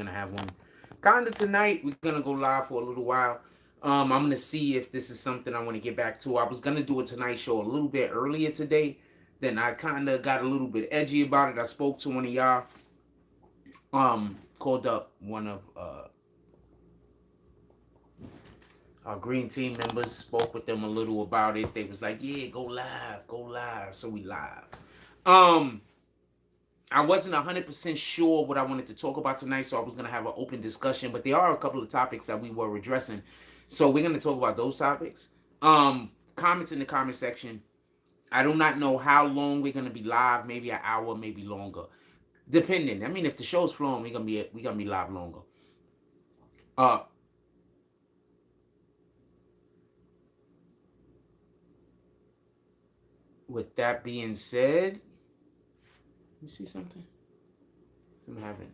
going to have one kind of tonight. We're going to go live for a little while. I'm going to see if this is something I want to get back to. I was going to do a Tonight Show a little bit earlier today. Then I kind of got a little bit edgy about it. I spoke to one of y'all. Called up one of our green team members, spoke with them a little about it. They was like, yeah, go live, go live. So we live. I wasn't 100% sure what I wanted to talk about tonight, so I was going to have an open discussion, but there are a couple of topics that we were addressing. So we're going to talk about those topics. Comments in the comment section. I do not know how long we're going to be live, maybe an hour, maybe longer. Depending. I mean, if the show's flowing, we're gonna be live longer. With that being said, let me see something. I'm having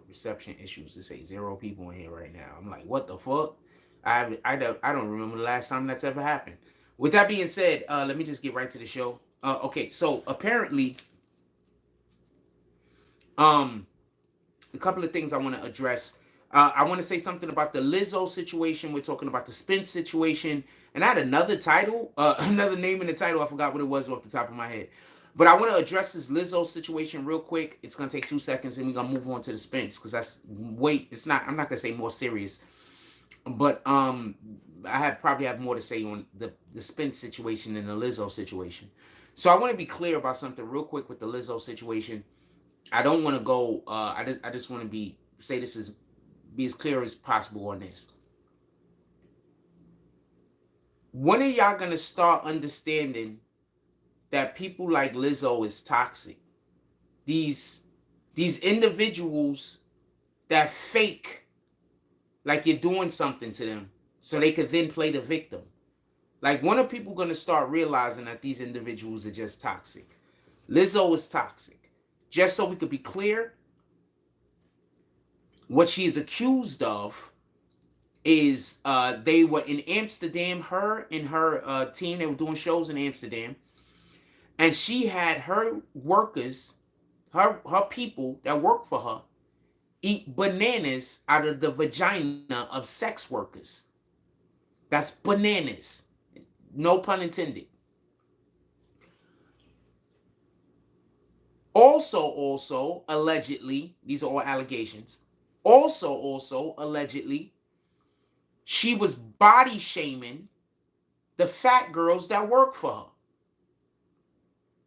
reception issues. It say 0 people in here right now. I'm like, what the fuck? I don't remember the last time that's ever happened. With that being said, let me just get right to the show. Okay, so apparently, a couple of things I want to address. I want to say something about the Lizzo situation. We're talking about the Spence situation. And I had another title, another name in the title. I forgot what it was off the top of my head. But I want to address this Lizzo situation real quick. It's going to take 2 seconds and we're going to move on to the Spence. Because I'm not going to say more serious. But I probably have more to say on the Spence situation and the Lizzo situation. So I want to be clear about something real quick with the Lizzo situation. I don't want to go. I just want to be as clear as possible on this. When are y'all gonna start understanding that people like Lizzo is toxic? These individuals that fake like you're doing something to them, so they could then play the victim. Like, when are people gonna start realizing that these individuals are just toxic? Lizzo is toxic. Just so we could be clear, what she is accused of is they were in Amsterdam, her and her team, they were doing shows in Amsterdam, and she had her workers, her people that work for her, eat bananas out of the vagina of sex workers. That's bananas. No pun intended. Also, allegedly, these are all allegations. Also, allegedly, she was body shaming the fat girls that work for her,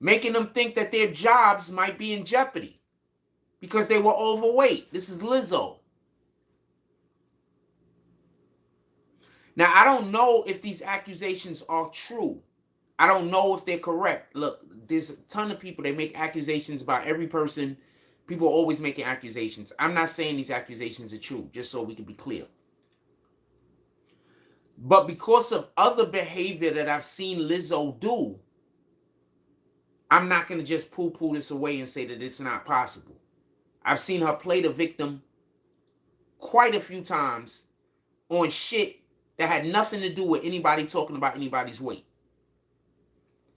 making them think that their jobs might be in jeopardy because they were overweight. This is Lizzo. Now, I don't know if these accusations are true. I don't know if they're correct. Look, there's a ton of people that make accusations about every person. People are always making accusations. I'm not saying these accusations are true, just so we can be clear. But because of other behavior that I've seen Lizzo do, I'm not going to just poo-poo this away and say that it's not possible. I've seen her play the victim quite a few times on shit that had nothing to do with anybody talking about anybody's weight.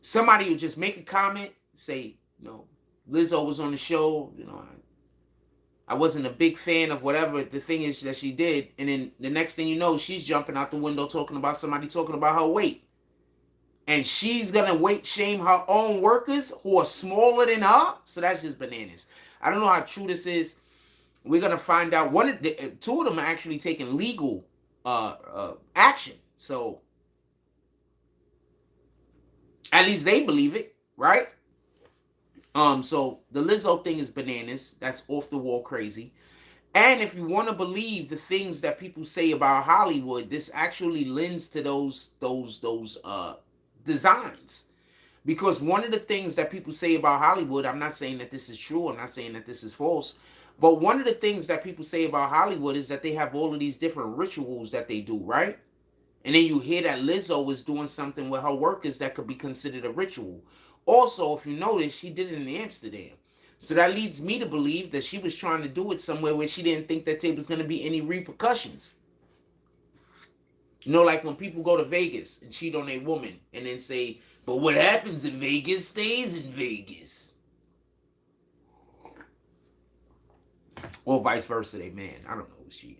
Somebody would just make a comment, say, Lizzo was on the show, I wasn't a big fan of whatever the thing is that she did. And then the next thing you know, she's jumping out the window talking about somebody talking about her weight. And she's going to weight shame her own workers who are smaller than her. So that's just bananas. I don't know how true this is. We're going to find out. Two of them are actually taking legal action. So at least they believe it, right? So the Lizzo thing is bananas. That's off the wall crazy. And if you want to believe the things that people say about Hollywood, this actually lends to those designs. Because one of the things that people say about Hollywood, I'm not saying that this is true, I'm not saying that this is false, but one of the things that people say about Hollywood is that they have all of these different rituals that they do, right? And then you hear that Lizzo is doing something with her workers that could be considered a ritual. Also, if you notice, she did it in Amsterdam. So that leads me to believe that she was trying to do it somewhere where she didn't think that there was going to be any repercussions. Like when people go to Vegas and cheat on a woman and then say, but what happens in Vegas stays in Vegas. or vice versa, they man. I don't know who's cheating.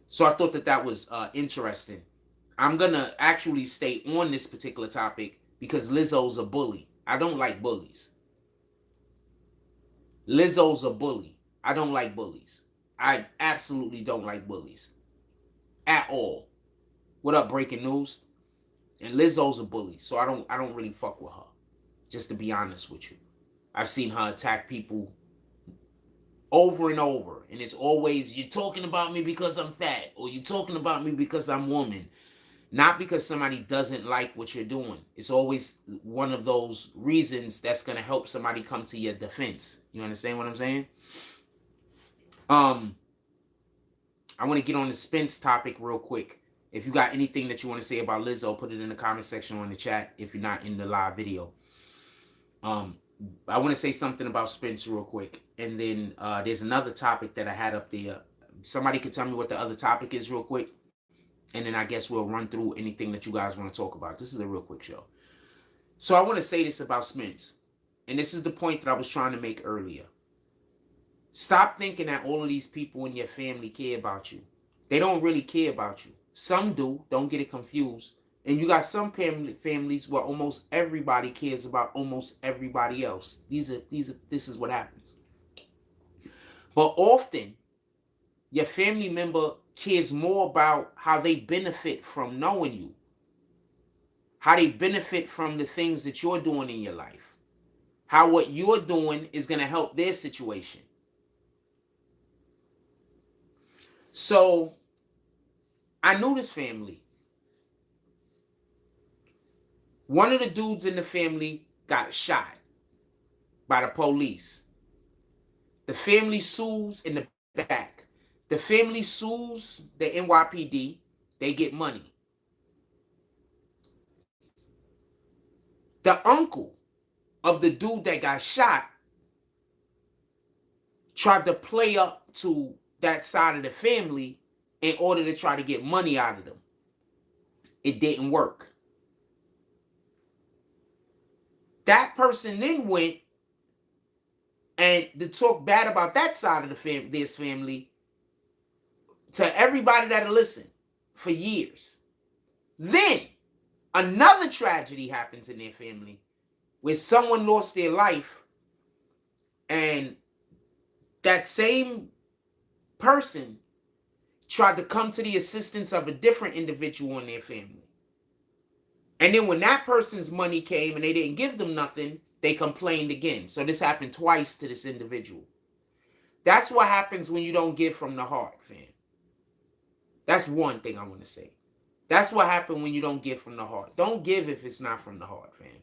So I thought that that was interesting. I'm gonna actually stay on this particular topic because Lizzo's a bully. I don't like bullies. Lizzo's a bully. I don't like bullies. I absolutely don't like bullies at all. What up, breaking news? And Lizzo's a bully, so I don't really fuck with her. Just to be honest with you, I've seen her attack people over and over, and it's always you're talking about me because I'm fat, or you're talking about me because I'm woman, not because somebody doesn't like what you're doing. It's always one of those reasons that's gonna help somebody come to your defense. You understand what I'm saying? I want to get on the Spence topic real quick. If you got anything that you want to say about Lizzo, put it in the comment section or in the chat if you're not in the live video. I want to say something about Spence real quick. And then there's another topic that I had up there. Somebody could tell me what the other topic is real quick. And then I guess we'll run through anything that you guys want to talk about. This is a real quick show. So I want to say this about Spence. And this is the point that I was trying to make earlier. Stop thinking that all of these people in your family care about you. They don't really care about you. Some do. Don't get it confused. And you got some families where almost everybody cares about almost everybody else. This is what happens. But often, your family member cares more about how they benefit from knowing you, how they benefit from the things that you're doing in your life, how what you're doing is going to help their situation. So I knew this family. One of the dudes in the family got shot by the police. The family sues in the back. The family sues the NYPD. They get money. The uncle of the dude that got shot tried to play up to that side of the family in order to try to get money out of them. It didn't work. That person then went and to talk bad about that side of this family to everybody that'll listen for years. Then another tragedy happens in their family where someone lost their life, and that same person tried to come to the assistance of a different individual in their family. And then when that person's money came and they didn't give them nothing, they complained again. So this happened twice to this individual. That's what happens when you don't give from the heart, fam. That's one thing I want to say. That's what happens when you don't give from the heart. Don't give if it's not from the heart, fam.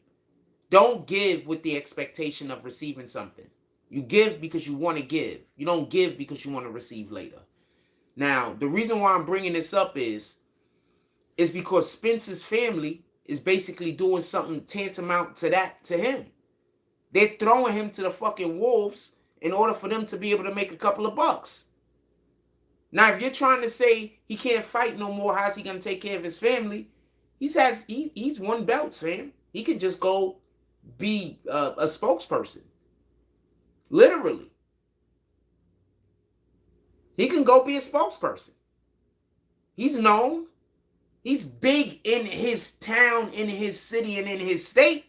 Don't give with the expectation of receiving something. You give because you want to give. You don't give because you want to receive later. Now, the reason why I'm bringing this up is because Spence's family is basically doing something tantamount to that to him. They're throwing him to the fucking wolves in order for them to be able to make a couple of bucks. Now, if you're trying to say he can't fight no more, how's he going to take care of his family? He's won belts, fam. He can just go be a spokesperson. Literally. He can go be a spokesperson. He's known. He's big in his town, in his city, and in his state.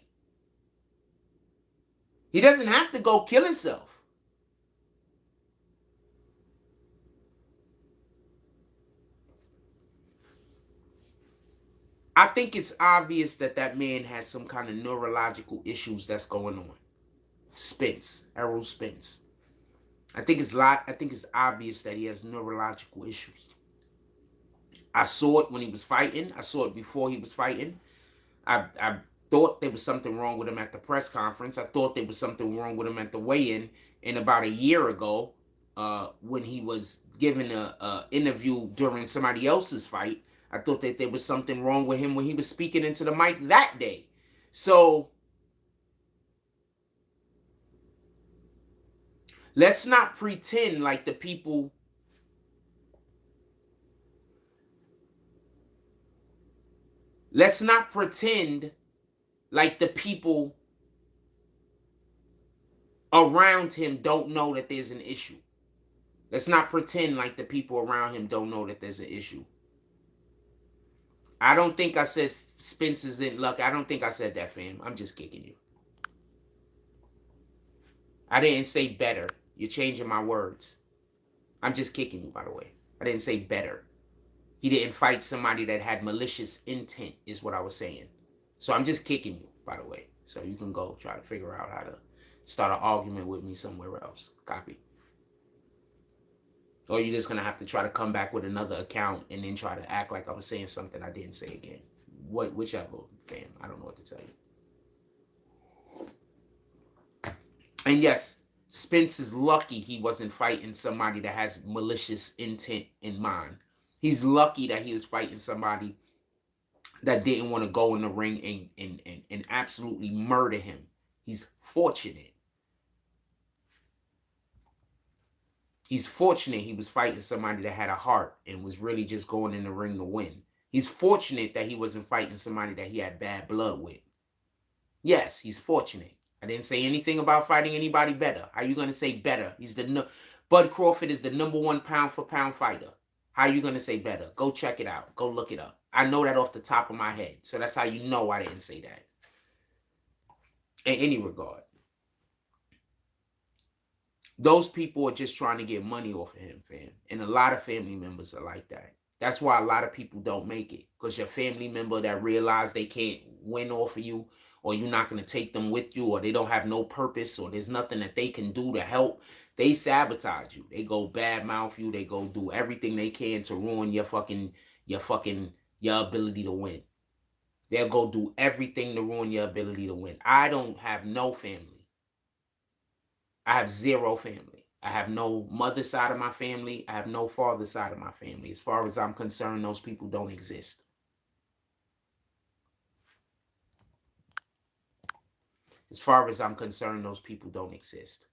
He doesn't have to go kill himself. I think it's obvious that that man has some kind of neurological issues that's going on. Spence, Errol Spence. I think it's obvious that he has neurological issues. I saw it when he was fighting. I saw it before he was fighting. I thought there was something wrong with him at the press conference. I thought there was something wrong with him at the weigh-in. And about a year ago, when he was giving an interview during somebody else's fight, I thought that there was something wrong with him when he was speaking into the mic that day. So let's not pretend like the people Let's not pretend like the people around him don't know that there's an issue. Let's not pretend like the people around him don't know that there's an issue. I don't think I said Spence is in luck. I don't think I said that, fam. I'm just kicking you. I didn't say better. You're changing my words. I'm just kicking you, by the way. I didn't say better. He didn't fight somebody that had malicious intent, is what I was saying. So I'm just kicking you, by the way. So you can go try to figure out how to start an argument with me somewhere else. Copy. Or you're just going to have to try to come back with another account and then try to act like I was saying something I didn't say again. Whichever, fam. I don't know what to tell you. And yes, Spence is lucky he wasn't fighting somebody that has malicious intent in mind. He's lucky that he was fighting somebody that didn't want to go in the ring and absolutely murder him. He's fortunate. He's fortunate he was fighting somebody that had a heart and was really just going in the ring to win. He's fortunate that he wasn't fighting somebody that he had bad blood with. Yes, he's fortunate. I didn't say anything about fighting anybody better. How are you going to say better? Bud Crawford is the #1 pound for pound fighter. How are you going to say better? Go check it out. Go look it up. I know that off the top of my head. So that's how you know I didn't say that. In any regard. Those people are just trying to get money off of him, fam. And a lot of family members are like that. That's why a lot of people don't make it. Because your family member that realize they can't win off of you, or you're not going to take them with you, or they don't have no purpose, or there's nothing that they can do to help, they sabotage you. They go badmouth you. They go do everything they can to ruin your ability to win. They'll go do everything to ruin your ability to win. I don't have no family. I have zero family. I have no mother side of my family. I have no father side of my family. As far as I'm concerned, those people don't exist. As far as I'm concerned, those people don't exist.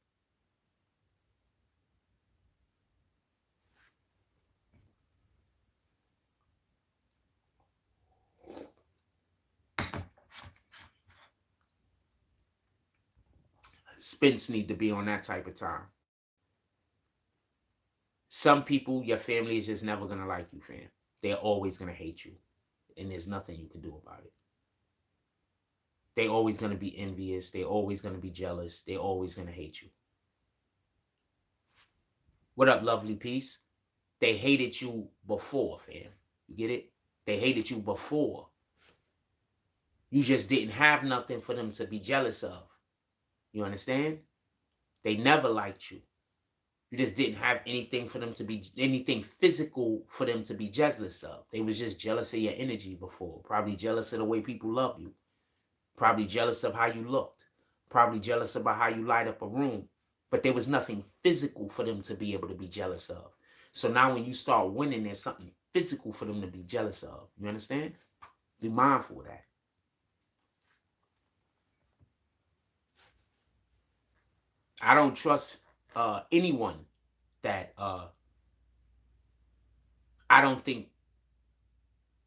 Spence need to be on that type of time. Some people, your family is just never going to like you, fam. They're always going to hate you. And there's nothing you can do about it. They're always going to be envious. They're always going to be jealous. They're always going to hate you. What up, lovely piece? They hated you before, fam. You get it? They hated you before. You just didn't have nothing for them to be jealous of. You understand? They never liked you. You just didn't have anything for them to be, anything physical for them to be jealous of. They was just jealous of your energy before. Probably jealous of the way people love you. Probably jealous of how you looked. Probably jealous about how you light up a room. But there was nothing physical for them to be able to be jealous of. So now when you start winning, there's something physical for them to be jealous of. You understand? Be mindful of that. I don't trust anyone that I don't think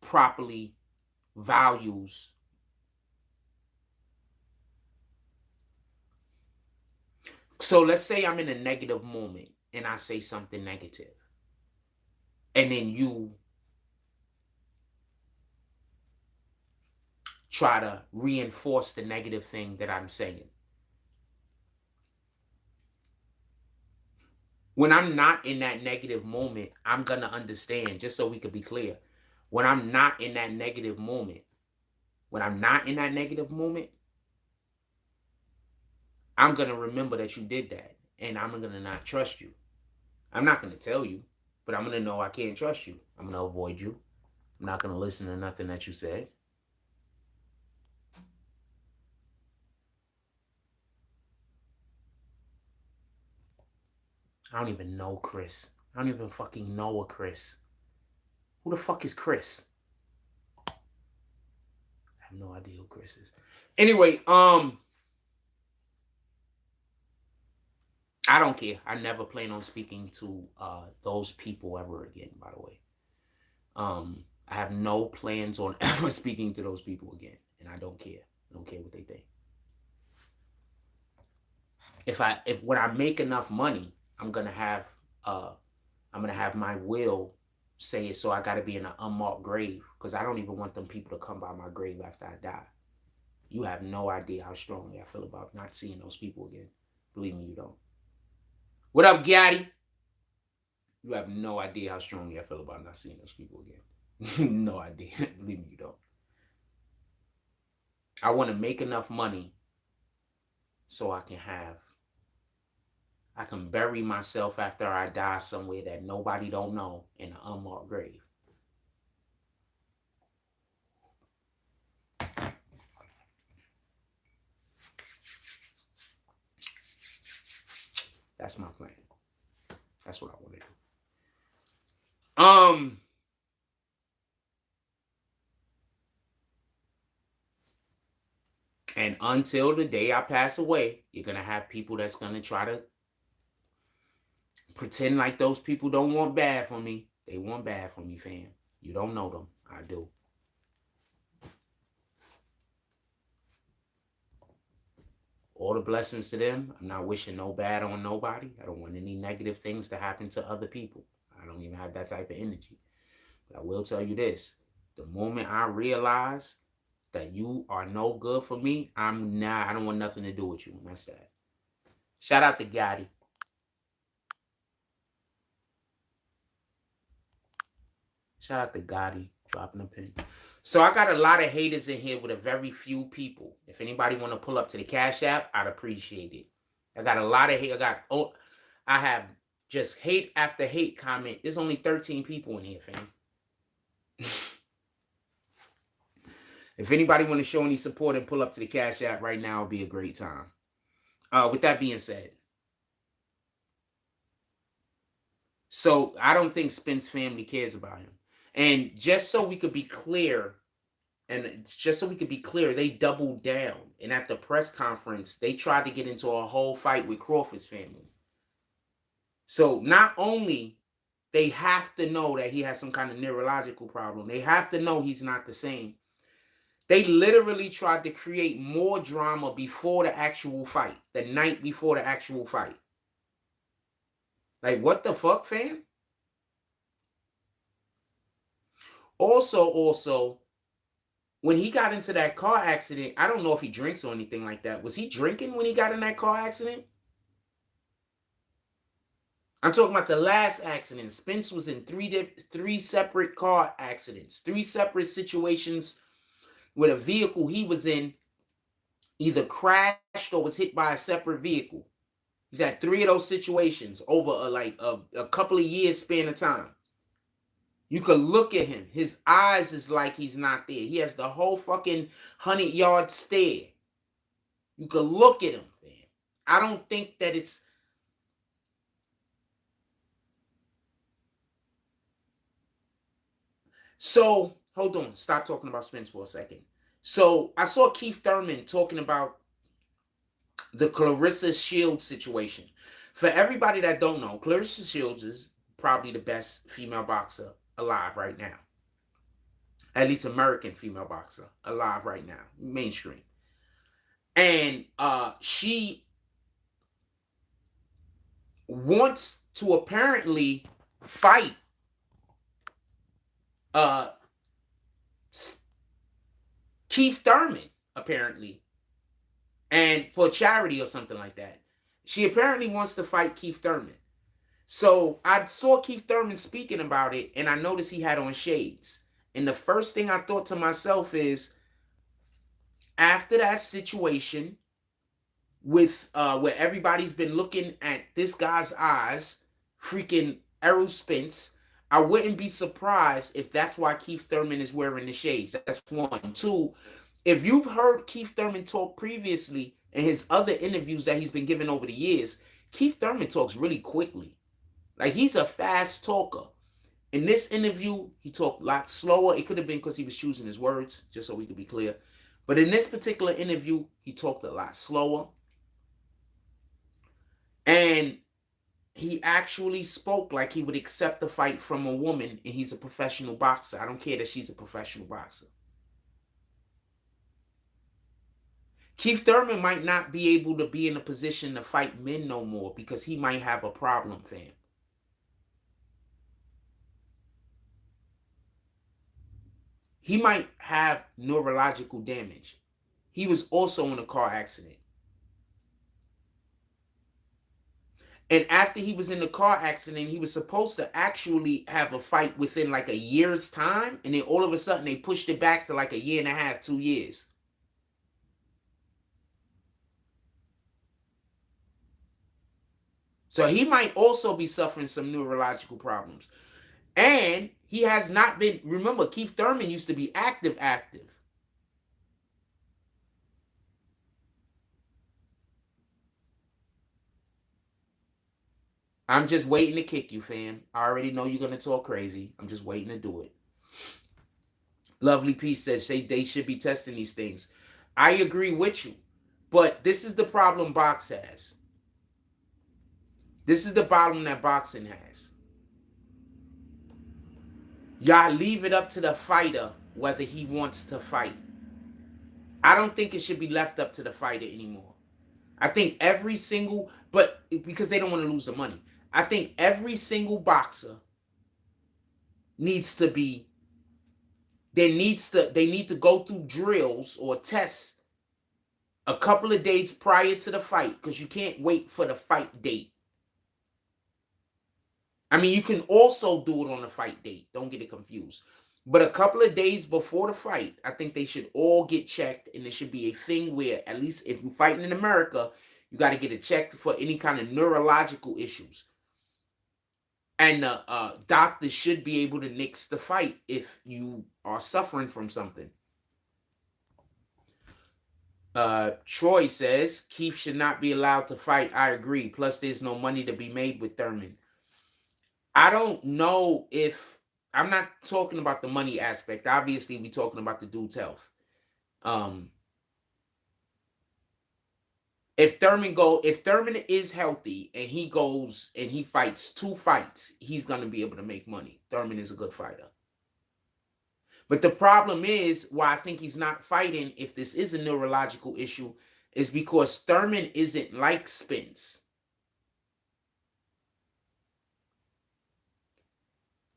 properly values. So let's say I'm in a negative moment and I say something negative. And then you try to reinforce the negative thing that I'm saying. When I'm not in that negative moment, I'm going to understand, just so we could be clear. When I'm not in that negative moment, I'm going to remember that you did that. And I'm going to not trust you. I'm not going to tell you, but I'm going to know I can't trust you. I'm going to avoid you. I'm not going to listen to nothing that you say. I don't even know Chris. I don't even fucking know a Chris. Who the fuck is Chris? I have no idea who Chris is. Anyway, I don't care. I never plan on speaking to those people ever again, by the way. I have no plans on ever speaking to those people again. And I don't care. I don't care what they think. if when I make enough money, I'm gonna have my will say it, so I gotta be in an unmarked grave, because I don't even want them people to come by my grave after I die. You have no idea how strongly I feel about not seeing those people again. Believe me, you don't. What up, Gaddy? You have no idea how strongly I feel about not seeing those people again. No idea. Believe me, you don't. I want to make enough money so I can bury myself after I die somewhere that nobody don't know, in an unmarked grave. That's my plan. That's what I want to do. And until the day I pass away, you're gonna have people that's gonna try to pretend like those people don't want bad for me. They want bad for me, fam. You don't know them. I do. All the blessings to them. I'm not wishing no bad on nobody. I don't want any negative things to happen to other people. I don't even have that type of energy. But I will tell you this. The moment I realize that you are no good for me, I don't want nothing to do with you. And that's that. Shout out to Gotti. Shout out to Gotti dropping a pin. So I got a lot of haters in here with a very few people. If anybody want to pull up to the Cash App, I'd appreciate it. I got a lot of hate. I have just hate after hate comment. There's only 13 people in here, fam. If anybody want to show any support and pull up to the Cash App right now, it'll be a great time. With that being said, so I don't think Spence family cares about him. And just so we could be clear, they doubled down. And at the press conference, they tried to get into a whole fight with Crawford's family. So not only they have to know that he has some kind of neurological problem, they have to know he's not the same. They literally tried to create more drama before the actual fight, the night before the actual fight. Like, what the fuck, fam? Also, when he got into that car accident, I don't know if he drinks or anything like that. Was he drinking when he got in that car accident? I'm talking about the last accident. Spence was in three separate car accidents, 3 separate situations with a vehicle he was in either crashed or was hit by a separate vehicle. He's had 3 of those situations over a couple of years span of time. You could look at him. His eyes is like he's not there. He has the whole fucking 100-yard stare. You could look at him, man. I don't think that it's... So, hold on. Stop talking about Spence for a second. So, I saw Keith Thurman talking about the Clarissa Shields situation. For everybody that don't know, Clarissa Shields is probably the best female boxer alive right now. At least American female boxer alive right now, mainstream. And she wants to apparently fight Keith Thurman, apparently, and for charity or something like that. She apparently wants to fight Keith Thurman. So I saw Keith Thurman speaking about it, and I noticed he had on shades. And the first thing I thought to myself is, after that situation with where everybody's been looking at this guy's eyes, freaking Errol Spence, I wouldn't be surprised if that's why Keith Thurman is wearing the shades. That's 1. 2, if you've heard Keith Thurman talk previously in his other interviews that he's been giving over the years, Keith Thurman talks really quickly. Like, he's a fast talker. In this interview, he talked a lot slower. It could have been because he was choosing his words, just so we could be clear. But in this particular interview, he talked a lot slower. And he actually spoke like he would accept the fight from a woman, and he's a professional boxer. I don't care that she's a professional boxer. Keith Thurman might not be able to be in a position to fight men no more because he might have a problem, fam. He might have neurological damage. He was also in a car accident. And after he was in the car accident, he was supposed to actually have a fight within like a year's time. And then all of a sudden they pushed it back to like a year and a half, 2 years. So he might also be suffering some neurological problems. And he has not been, remember, Keith Thurman used to be active. I'm just waiting to kick you, fam. I already know you're going to talk crazy. I'm just waiting to do it. Lovely Peace says they should be testing these things. I agree with you. But this is the problem box has. This is the problem that boxing has. Y'all leave it up to the fighter whether he wants to fight. I don't think it should be left up to the fighter anymore. I think every single, but because they don't want to lose the money, I think every single boxer needs to be, they need to go through drills or tests a couple of days prior to the fight, because you can't wait for the fight date. I mean, you can also do it on the fight date. Don't get it confused. But a couple of days before the fight, I think they should all get checked. And there should be a thing where, at least if you're fighting in America, you got to get it checked for any kind of neurological issues. And the doctor should be able to nix the fight if you are suffering from something. Troy says, Keith should not be allowed to fight. I agree. Plus, there's no money to be made with Thurman. I don't know if, I'm not talking about the money aspect. Obviously, we're talking about the dude's health. If Thurman is healthy and he goes and he fights 2 fights, he's going to be able to make money. Thurman is a good fighter. But the problem is, why I think he's not fighting, if this is a neurological issue, is because Thurman isn't like Spence.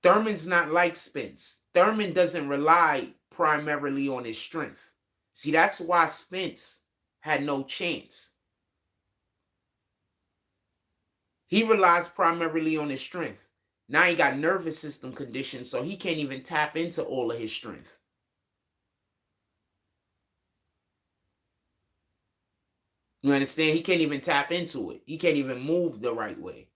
Thurman's not like Spence. Thurman doesn't rely primarily on his strength. See, that's why Spence had no chance. He relies primarily on his strength. Now he got nervous system conditions, so he can't even tap into all of his strength. You understand? He can't even tap into it. He can't even move the right way.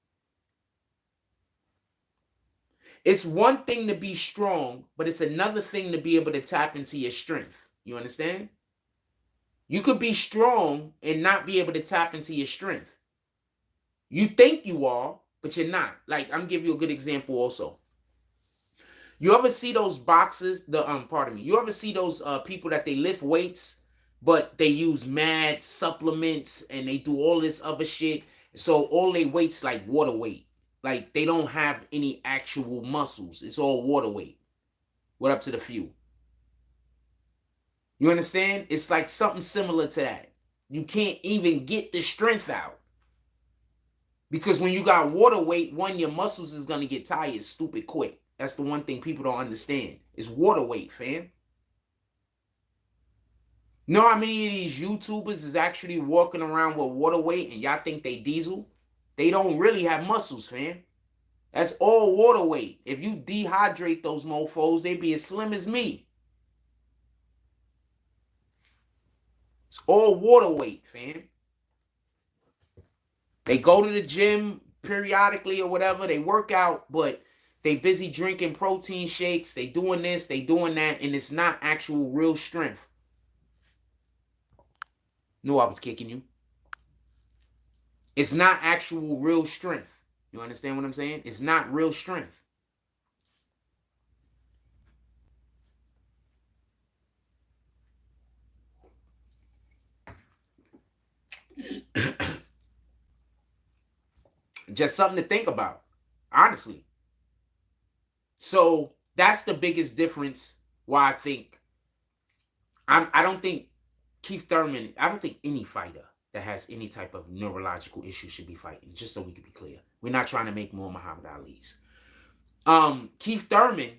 It's one thing to be strong, but it's another thing to be able to tap into your strength. You understand? You could be strong and not be able to tap into your strength. You think you are, but you're not. Like, I'm giving you a good example also. You ever see those boxers, you ever see those people that they lift weights, but they use mad supplements and they do all this other shit. So all their weights like water weight. Like, they don't have any actual muscles. It's all water weight. What up to the few? You understand? It's like something similar to that. You can't even get the strength out. Because when you got water weight, one, your muscles is going to get tired stupid quick. That's the one thing people don't understand. It's water weight, fam. You know how many of these YouTubers is actually walking around with water weight and y'all think they diesel? They don't really have muscles, fam. That's all water weight. If you dehydrate those mofos, they be as slim as me. It's all water weight, fam. They go to the gym periodically or whatever. They work out, but they busy drinking protein shakes. They doing this, they doing that, and it's not actual real strength. No, I was kicking you. It's not actual real strength. You understand what I'm saying? It's not real strength. Just something to think about, honestly. So that's the biggest difference why I think I don't think Keith Thurman, I don't think any fighter that has any type of neurological issue should be fighting, just so we can be clear. We're not trying to make more Muhammad Ali's. Keith Thurman,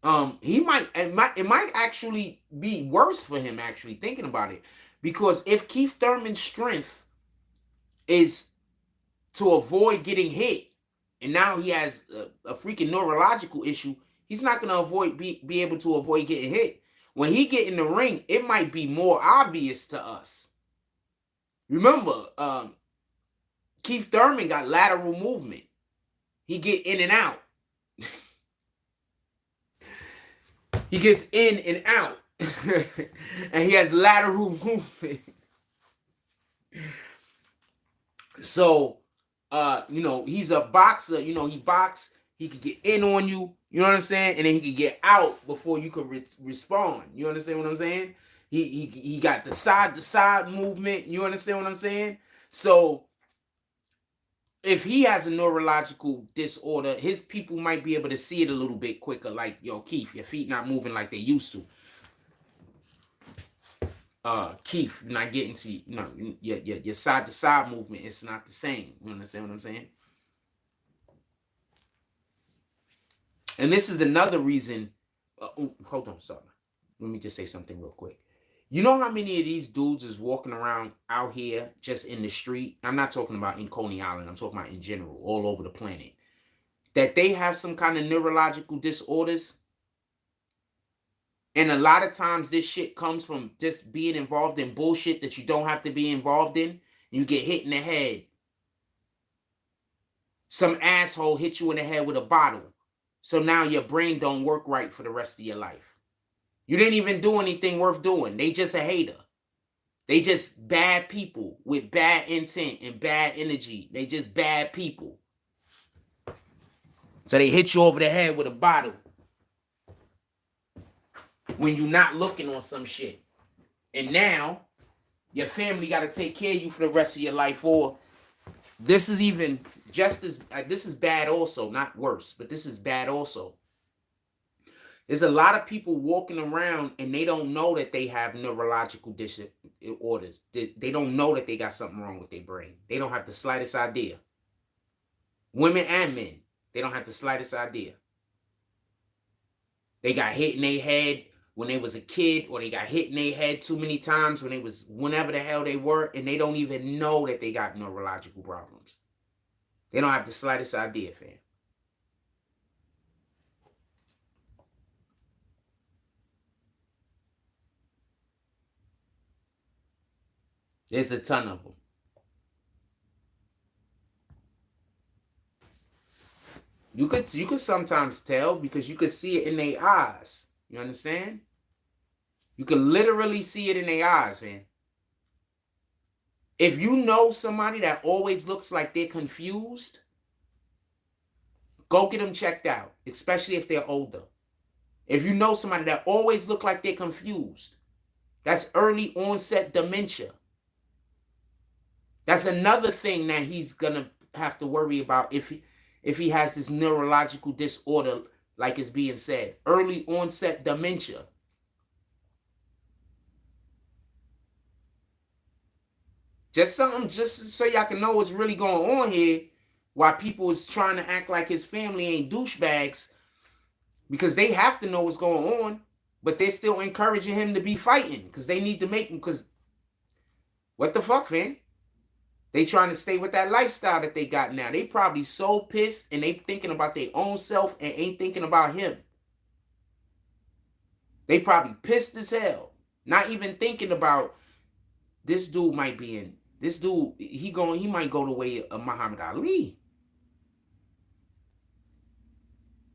it might actually be worse for him, actually, thinking about it. Because if Keith Thurman's strength is to avoid getting hit, and now he has a freaking neurological issue, he's not going to be able to avoid getting hit. When he get in the ring, it might be more obvious to us. Remember, Keith Thurman got lateral movement. He get in and out. He gets in and out. And he has lateral movement. So, he's a boxer. He box. He could get in on you. You know what I'm saying? And then he could get out before you could respond. You understand what I'm saying? He got the side movement. You understand what I'm saying? So if he has a neurological disorder, his people might be able to see it a little bit quicker. Like, yo, Keith, your feet not moving like they used to. Keith, not getting to your side to side movement. It's not the same. You understand what I'm saying? And this is another reason. Hold on, sorry. Let me just say something real quick. You know how many of these dudes is walking around out here just in the street? I'm not talking about in Coney Island. I'm talking about in general, all over the planet. That they have some kind of neurological disorders. And a lot of times this shit comes from just being involved in bullshit that you don't have to be involved in. You get hit in the head. Some asshole hit you in the head with a bottle. So now your brain don't work right for the rest of your life. You didn't even do anything worth doing. They just a hater. They just bad people with bad intent and bad energy. They just bad people. So they hit you over the head with a bottle when you're not looking on some shit. And now your family got to take care of you for the rest of your life. Or this is even just as, this is bad also, not worse, but this is bad also. There's a lot of people walking around and they don't know that they have neurological disorders. They don't know that they got something wrong with their brain. They don't have the slightest idea. Women and men, they don't have the slightest idea. They got hit in their head when they was a kid, or they got hit in their head too many times when they was whenever the hell they were, and they don't even know that they got neurological problems. They don't have the slightest idea, fam. There's a ton of them. You could sometimes tell because you could see it in their eyes. You understand? You could literally see it in their eyes, man. If you know somebody that always looks like they're confused, go get them checked out, especially if they're older. If you know somebody that always looks like they're confused, that's early onset dementia. That's another thing that he's gonna have to worry about if he has this neurological disorder, like it's being said, early onset dementia. Just something, just so y'all can know what's really going on here, why people is trying to act like his family ain't douchebags, because they have to know what's going on, but they're still encouraging him to be fighting because they need to make him. Because what the fuck, fam? They trying to stay with that lifestyle that they got now. They probably so pissed and they thinking about their own self and ain't thinking about him. They probably pissed as hell. Not even thinking about this dude might be in. This dude, he might go the way of Muhammad Ali.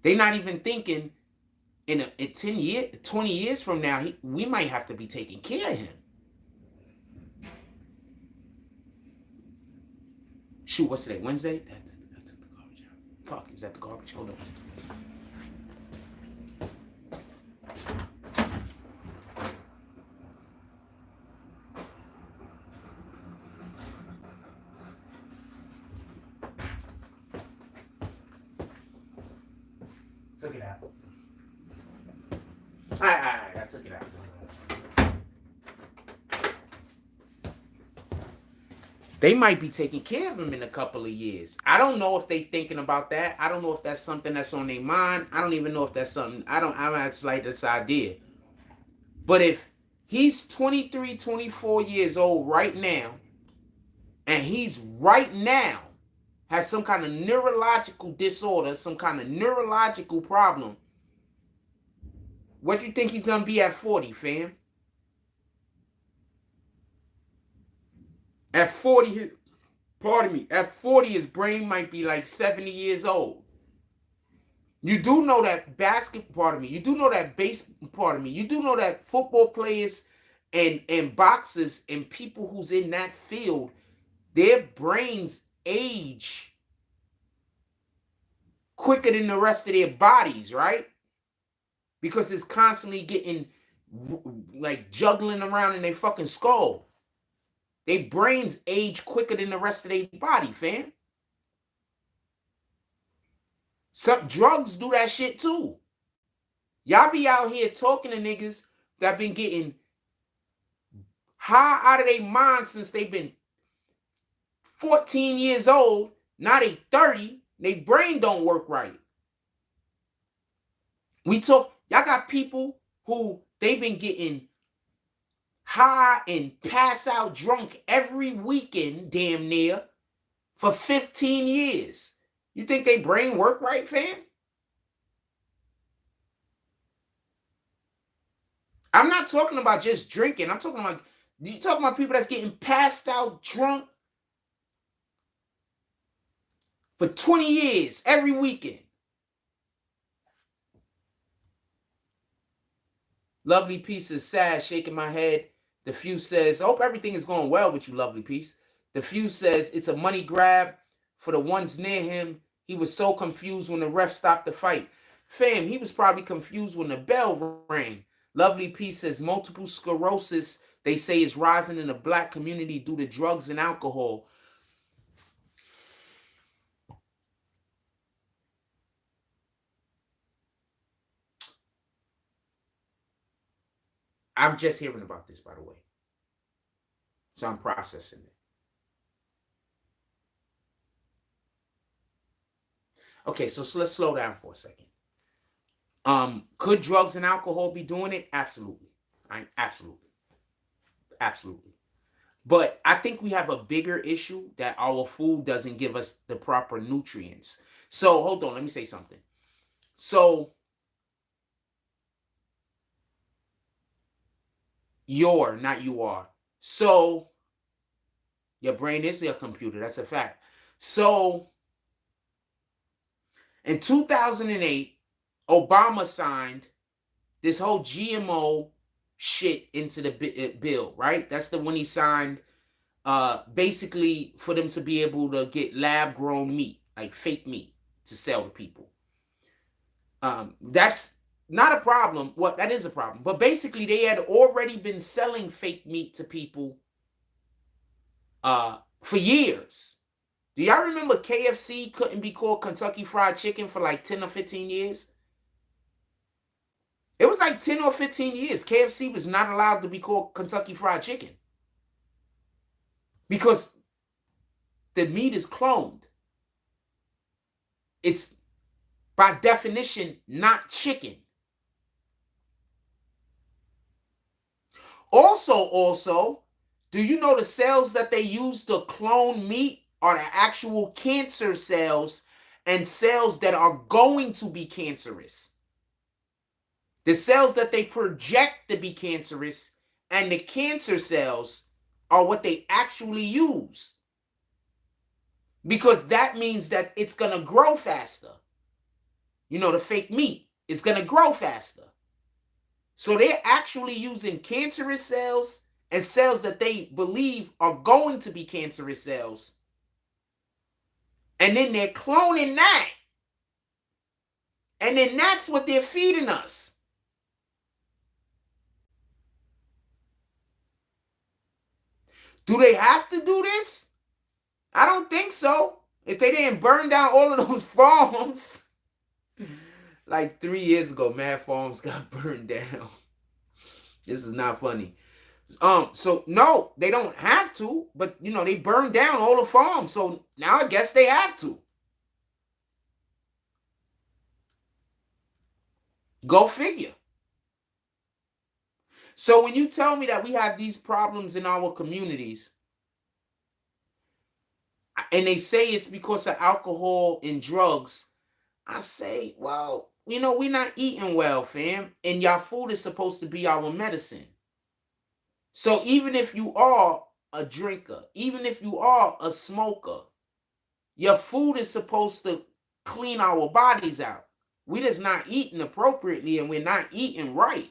They not even thinking in 10 years, 20 years from now, we might have to be taking care of him. Shoot, what's today? Wednesday? That's the garbage out. Fuck, is that the garbage? Hold on. Took it out. Alright, I took it out. They might be taking care of him in a couple of years. I don't know if they thinking about that. I don't know if that's something that's on their mind. I don't even know if that's something. I'm not like this idea. But if he's 23, 24 years old right now, and he's right now has some kind of neurological disorder, some kind of neurological problem, what do you think he's gonna be at 40, fam? At 40, pardon me, at 40, his brain might be like 70 years old. You do know that you do know that you do know that football players and boxers and people who's in that field, their brains age quicker than the rest of their bodies, right? Because it's constantly getting like juggling around in their fucking skull. Their brains age quicker than the rest of their body, fam. Some drugs do that shit too. Y'all be out here talking to niggas that been getting high out of their minds since they've been 14 years old. Now they 30. Their brain don't work right. Y'all got people who they've been getting high and pass out drunk every weekend, damn near, for 15 years. You think they brain work right, fam? I'm not talking about just drinking. I'm talking about, you talking about people that's getting passed out drunk for 20 years every weekend. Lovely Piece is sad, shaking my head. The Few says, I hope everything is going well with you, Lovely Piece. The Few says, it's a money grab for the ones near him. He was so confused when the ref stopped the fight. Fam, he was probably confused when the bell rang. Lovely Piece says, multiple sclerosis, they say, is rising in the black community due to drugs and alcohol. I'm just hearing about this, by the way. So I'm processing it. Okay, so let's slow down for a second. Could drugs and alcohol be doing it? Absolutely. Right? Absolutely. Absolutely. But I think we have a bigger issue that our food doesn't give us the proper nutrients. So hold on, let me say something. So not you are. So your brain is a computer. That's a fact. So in 2008, Obama signed this whole GMO shit into the bill, right? That's the one he signed, basically for them to be able to get lab-grown meat, like fake meat, to sell to people. That's not a problem. Well, that is a problem. But basically, they had already been selling fake meat to people for years. Do y'all remember KFC couldn't be called Kentucky Fried Chicken for like 10 or 15 years? It was like 10 or 15 years. KFC was not allowed to be called Kentucky Fried Chicken because the meat is cloned. It's by definition not chicken. Also, do you know the cells that they use to clone meat are the actual cancer cells and cells that are going to be cancerous? The cells that they project to be cancerous and the cancer cells are what they actually use. Because that means that it's going to grow faster. You know, the fake meat is going to grow faster. So they're actually using cancerous cells and cells that they believe are going to be cancerous cells. And then they're cloning that. And then that's what they're feeding us. Do they have to do this? I don't think so. If they didn't burn down all of those farms, like 3 years ago, mad farms got burned down. This is not funny. So no, they don't have to, but you know, they burned down all the farms. So now I guess they have to. Go figure. So when you tell me that we have these problems in our communities, and they say it's because of alcohol and drugs, I say, well, you know, we're not eating well, fam. And y'all food is supposed to be our medicine. So even if you are a drinker, even if you are a smoker, your food is supposed to clean our bodies out. We're just not eating appropriately and we're not eating right.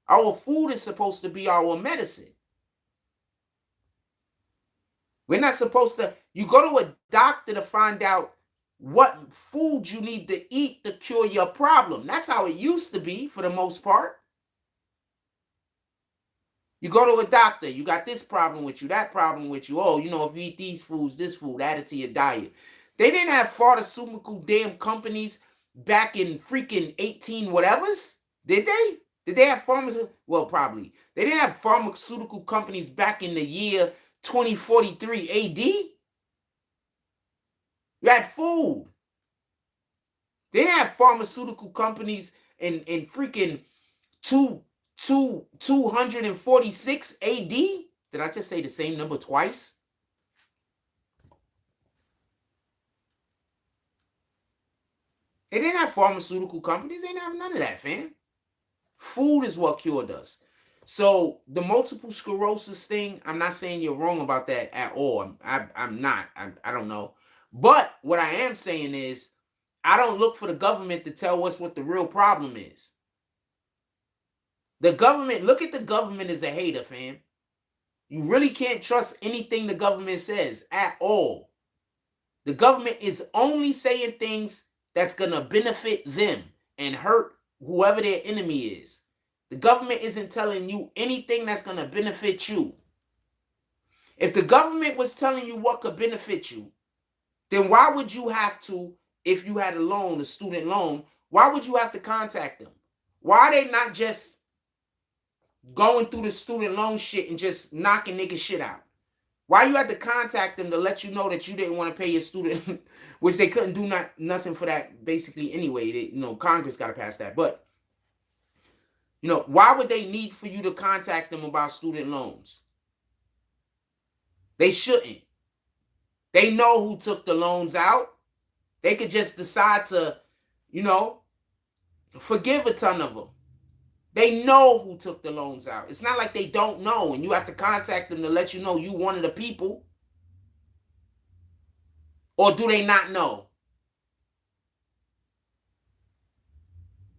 Our food is supposed to be our medicine. We're not supposed to, you go to a doctor to find out what food you need to eat to cure your problem. That's how it used to be for the most part. You go to a doctor, you got this problem with you, that problem with you. Oh, you know, if you eat these foods, this food, add it to your diet. They didn't have pharmaceutical damn companies back in freaking 18 whatevers, did they? Did they have pharmaceutical? Well, probably. They didn't have pharmaceutical companies back in the year 2043 AD. You had food. They didn't have pharmaceutical companies in freaking 246 AD. Did I just say the same number twice? They didn't have pharmaceutical companies. They didn't have none of that, fam. Food is what cured us. So the multiple sclerosis thing, I'm not saying you're wrong about that at all. I'm not. I don't know. But what I am saying is, I don't look for the government to tell us what the real problem is. The government, look at the government as a hater, fam. You really can't trust anything the government says at all. The government is only saying things that's going to benefit them and hurt whoever their enemy is. The government isn't telling you anything that's going to benefit you. If the government was telling you what could benefit you, then why would you have to, if you had a loan, a student loan, why would you have to contact them? Why are they not just going through the student loan shit and just knocking nigga shit out? Why you had to contact them to let you know that you didn't want to pay your student, which they couldn't do nothing for that basically anyway. They, you know, Congress got to pass that. But, you know, why would they need for you to contact them about student loans? They shouldn't. They know who took the loans out. They could just decide to, you know, forgive a ton of them. They know who took the loans out. It's not like they don't know, and you have to contact them to let you know you one of the people. Or do they not know?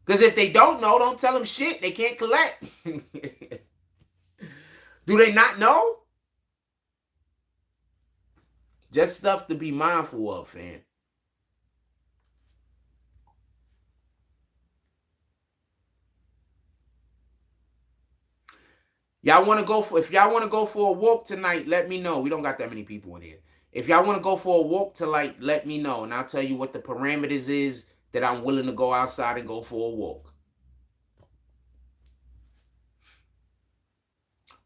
Because if they don't know, don't tell them shit. They can't collect. Do they not know? Just stuff to be mindful of, fam. Y'all want to go for, if y'all want to go for a walk tonight, let me know. We don't got that many people in here. If y'all want to go for a walk tonight, let me know. And I'll tell you what the parameters is that I'm willing to go outside and go for a walk.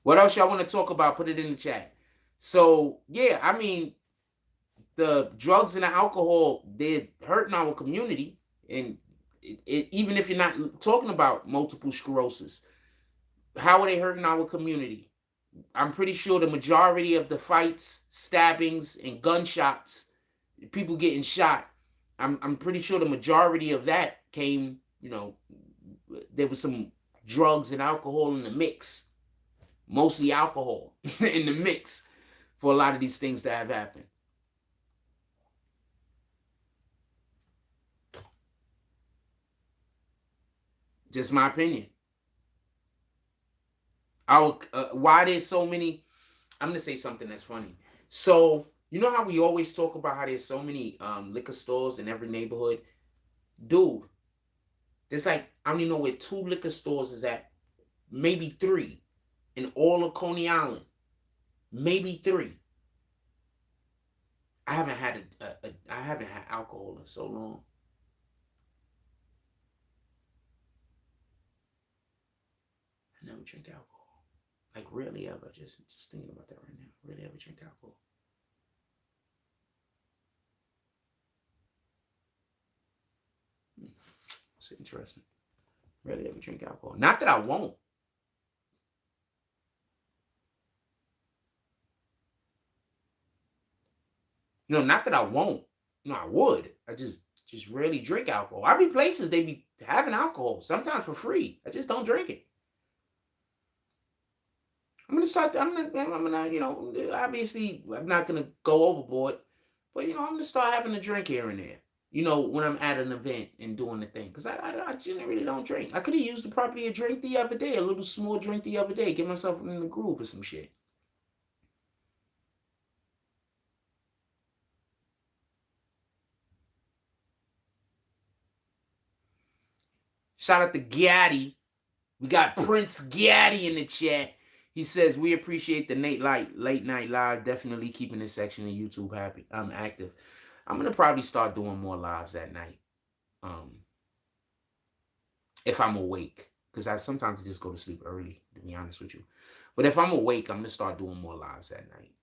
What else y'all want to talk about? Put it in the chat. So, yeah, I mean, the drugs and the alcohol, they're hurting our community. And even if you're not talking about multiple sclerosis, how are they hurting our community? I'm pretty sure the majority of the fights, stabbings, and gunshots, people getting shot, I'm pretty sure the majority of that came, you know, there was some drugs and alcohol in the mix. Mostly alcohol in the mix for a lot of these things that have happened. Just my opinion. Why there's so many, I'm going to say something that's funny. So, you know how we always talk about how there's so many liquor stores in every neighborhood? Dude, there's like, I don't even know where 2 liquor stores is at. Maybe 3 in all of Coney Island. Maybe 3. I haven't had I haven't had alcohol in so long. I never drink alcohol. Like, rarely ever. Just thinking about that right now. Rarely ever drink alcohol. It's interesting. Rarely ever drink alcohol. Not that I won't. No, not that I won't. No, I would. I just rarely drink alcohol. I be places they be having alcohol, sometimes for free. I just don't drink it. I'm gonna start. I'm gonna. Obviously, I'm not gonna go overboard, but I'm gonna start having a drink here and there. When I'm at an event and doing the thing, because I generally don't drink. I could have used the property a drink the other day, a little small drink the other day, get myself in the groove or some shit. Shout out to Gaddy. We got Prince Gaddy in the chat. He says we appreciate the late night live. Definitely keeping this section of YouTube happy. I'm active. I'm gonna probably start doing more lives at night. If I'm awake, because I sometimes just go to sleep early, to be honest with you. But if I'm awake, I'm gonna start doing more lives at night.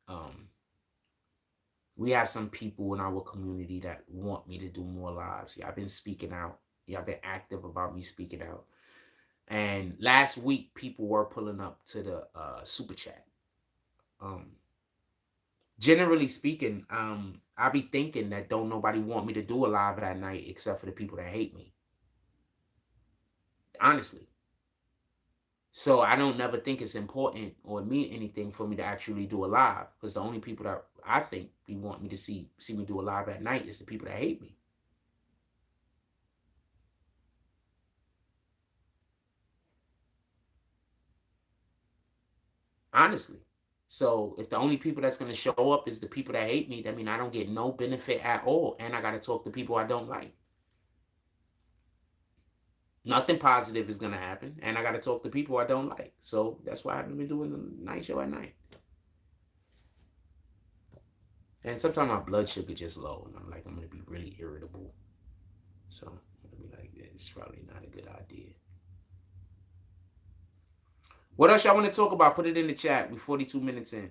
We have some people in our community that want me to do more lives. Yeah, I've been speaking out. Yeah, I've been active about me speaking out. And last week, people were pulling up to the super chat. Generally speaking, I be thinking that don't nobody want me to do a live at night except for the people that hate me. Honestly. So I don't never think it's important or mean anything for me to actually do a live, because the only people that I think be want me to see me do a live at night is the people that hate me. Honestly. So if the only people that's going to show up is the people that hate me, that mean I don't get no benefit at all, and I got to talk to people I don't like. Nothing positive is going to happen, and I got to talk to people I don't like. So that's why I haven't been doing the night show at night. And sometimes my blood sugar just low, and I'm going to be really irritable. So I'm going to be like, yeah, it's probably not a good idea. What else y'all want to talk about? Put it in the chat. We're 42 minutes in.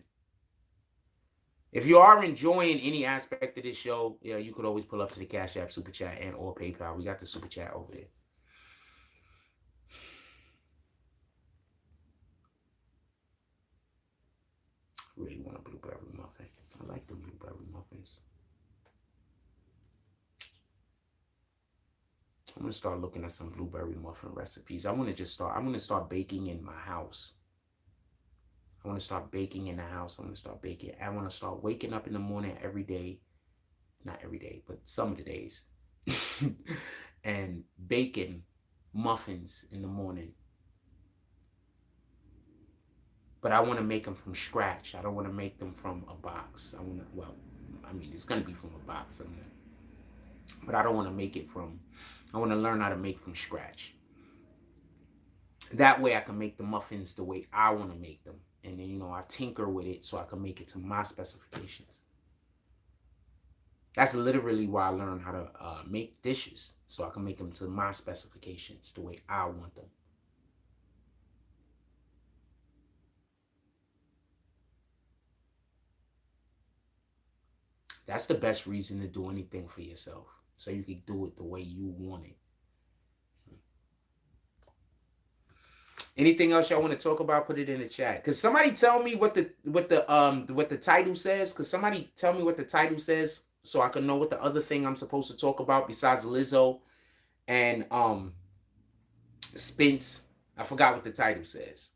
If you are enjoying any aspect of this show, yeah, you could always pull up to the Cash App, Super Chat, and or PayPal. We got the Super Chat over there. Really want a blueberry muffin. I like the blueberry muffins. I'm gonna start looking at some blueberry muffin recipes. I'm gonna start baking in my house. I want to start baking in the house. I want to start baking. I want to start waking up in the morning every day. Not every day, but some of the days. And baking muffins in the morning. But I want to make them from scratch. I don't want to make them from a box. It's going to be from a box. But I don't want to make it from, I want to learn how to make from scratch. That way I can make the muffins the way I want to make them. And then, I tinker with it so I can make it to my specifications. That's literally why I learned how to make dishes, so I can make them to my specifications, the way I want them. That's the best reason to do anything for yourself, so you can do it the way you want it. Anything else y'all want to talk about? Put it in the chat. Cause somebody tell me what the title says. Cause somebody tell me what the title says, so I can know what the other thing I'm supposed to talk about besides Lizzo and Spence. I forgot what the title says.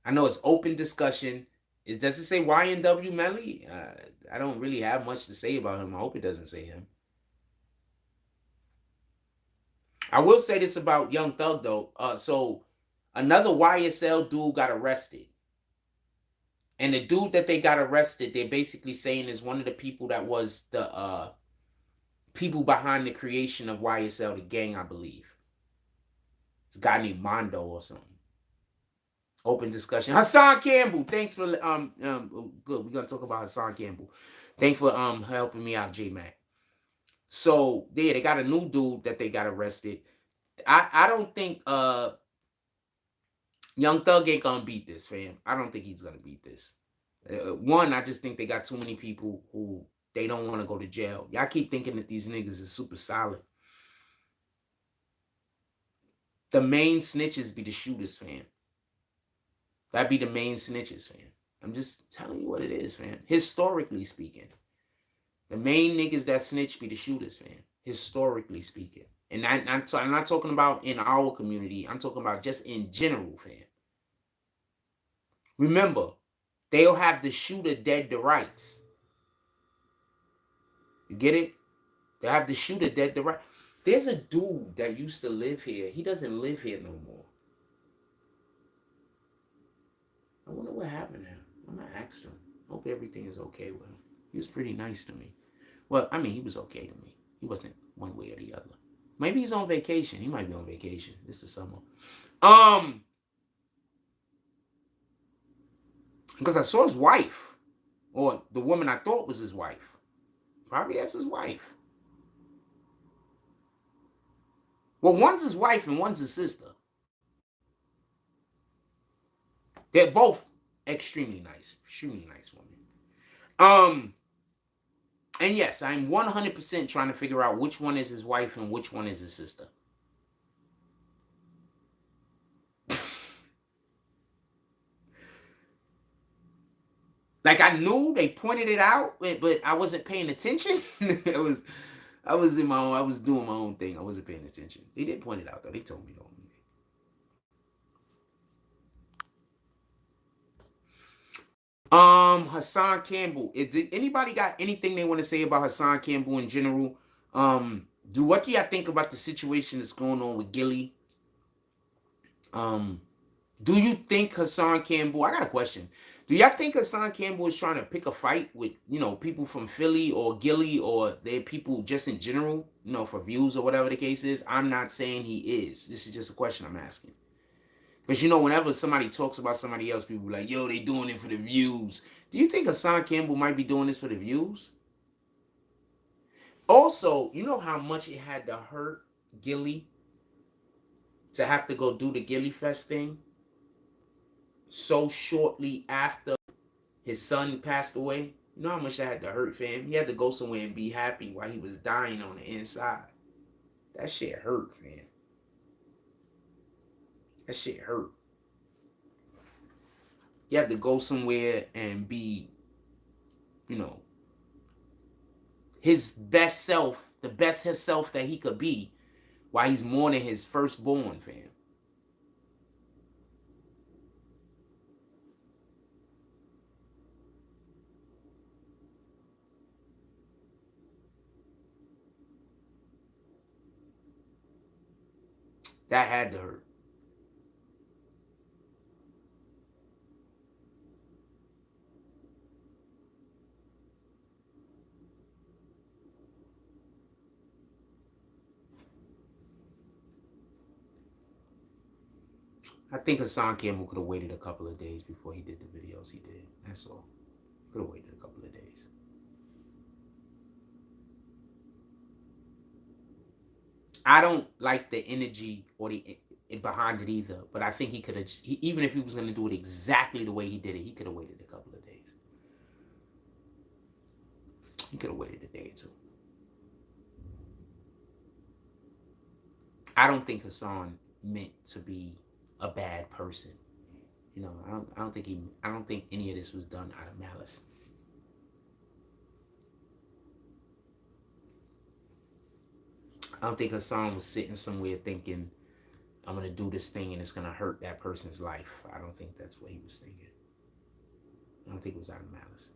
I know it's open discussion. Does it say YNW Melly? I don't really have much to say about him. I hope it doesn't say him. I will say this about Young Thug though. So another YSL dude got arrested. And the dude that they got arrested, they're basically saying is one of the people that was the people behind the creation of YSL, the gang, I believe. It's a guy named Mondo or something. Open discussion. Hassan Campbell, thanks for good. We're gonna talk about Hassan Campbell. Thanks for helping me out, J Mac. So yeah, they got a new dude that they got arrested. I don't think Young Thug ain't gonna beat this, fam. I don't think he's gonna beat this. One, I just think they got too many people who they don't want to go to jail. Y'all keep thinking that these niggas is super solid. The main snitches be the shooters, fam. That be the main snitches, fam. I'm just telling you what it is, fam. Historically speaking, the main niggas that snitch be the shooters, fam. Historically speaking. And I'm not talking about in our community. I'm talking about just in general, fam. Remember, they'll have the shooter dead to rights. You get it? They'll have the shooter dead to rights. There's a dude that used to live here. He doesn't live here no more. I wonder what happened to him. I'm going to ask him. Hope everything is okay with him. He was pretty nice to me. Well, I mean, he was okay to me. He wasn't one way or the other. Maybe he's on vacation. He might be on vacation. This is summer. Because I saw his wife. Or the woman I thought was his wife. Probably that's his wife. Well, one's his wife and one's his sister. They're both extremely nice women. And yes, I'm 100% trying to figure out which one is his wife and which one is his sister. Like I knew they pointed it out, but I wasn't paying attention. I was doing my own thing. I wasn't paying attention. They did point it out though. They told me though. Hassan Campbell. Did anybody got anything they want to say about Hassan Campbell in general? What do y'all think about the situation that's going on with Gilly? Do you think Hassan Campbell? I got a question. Do y'all think Hassan Campbell is trying to pick a fight with, people from Philly or Gilly or their people just in general, for views or whatever the case is? I'm not saying he is. This is just a question I'm asking. Because, whenever somebody talks about somebody else, people be like, yo, they doing it for the views. Do you think Hassan Campbell might be doing this for the views? Also, you know how much it had to hurt Gilly to have to go do the Gilly Fest thing so shortly after his son passed away? You know how much that had to hurt, fam? He had to go somewhere and be happy while he was dying on the inside. That shit hurt, man. That shit hurt. He had to go somewhere and be, his best self, the best self that he could be while he's mourning his firstborn, fam. That had to hurt. I think Hassan Campbell could have waited a couple of days before he did the videos he did. That's all. Could have waited a couple of days. I don't like the energy or the behind it either, but I think he could have, even if he was going to do it exactly the way he did it, he could have waited a couple of days. He could have waited a day or two. I don't think Hassan meant to be a bad person. I don't think any of this was done out of malice. I don't think Hassan was sitting somewhere thinking, I'm going to do this thing and it's going to hurt that person's life. I don't think that's what he was thinking. I don't think it was out of malice.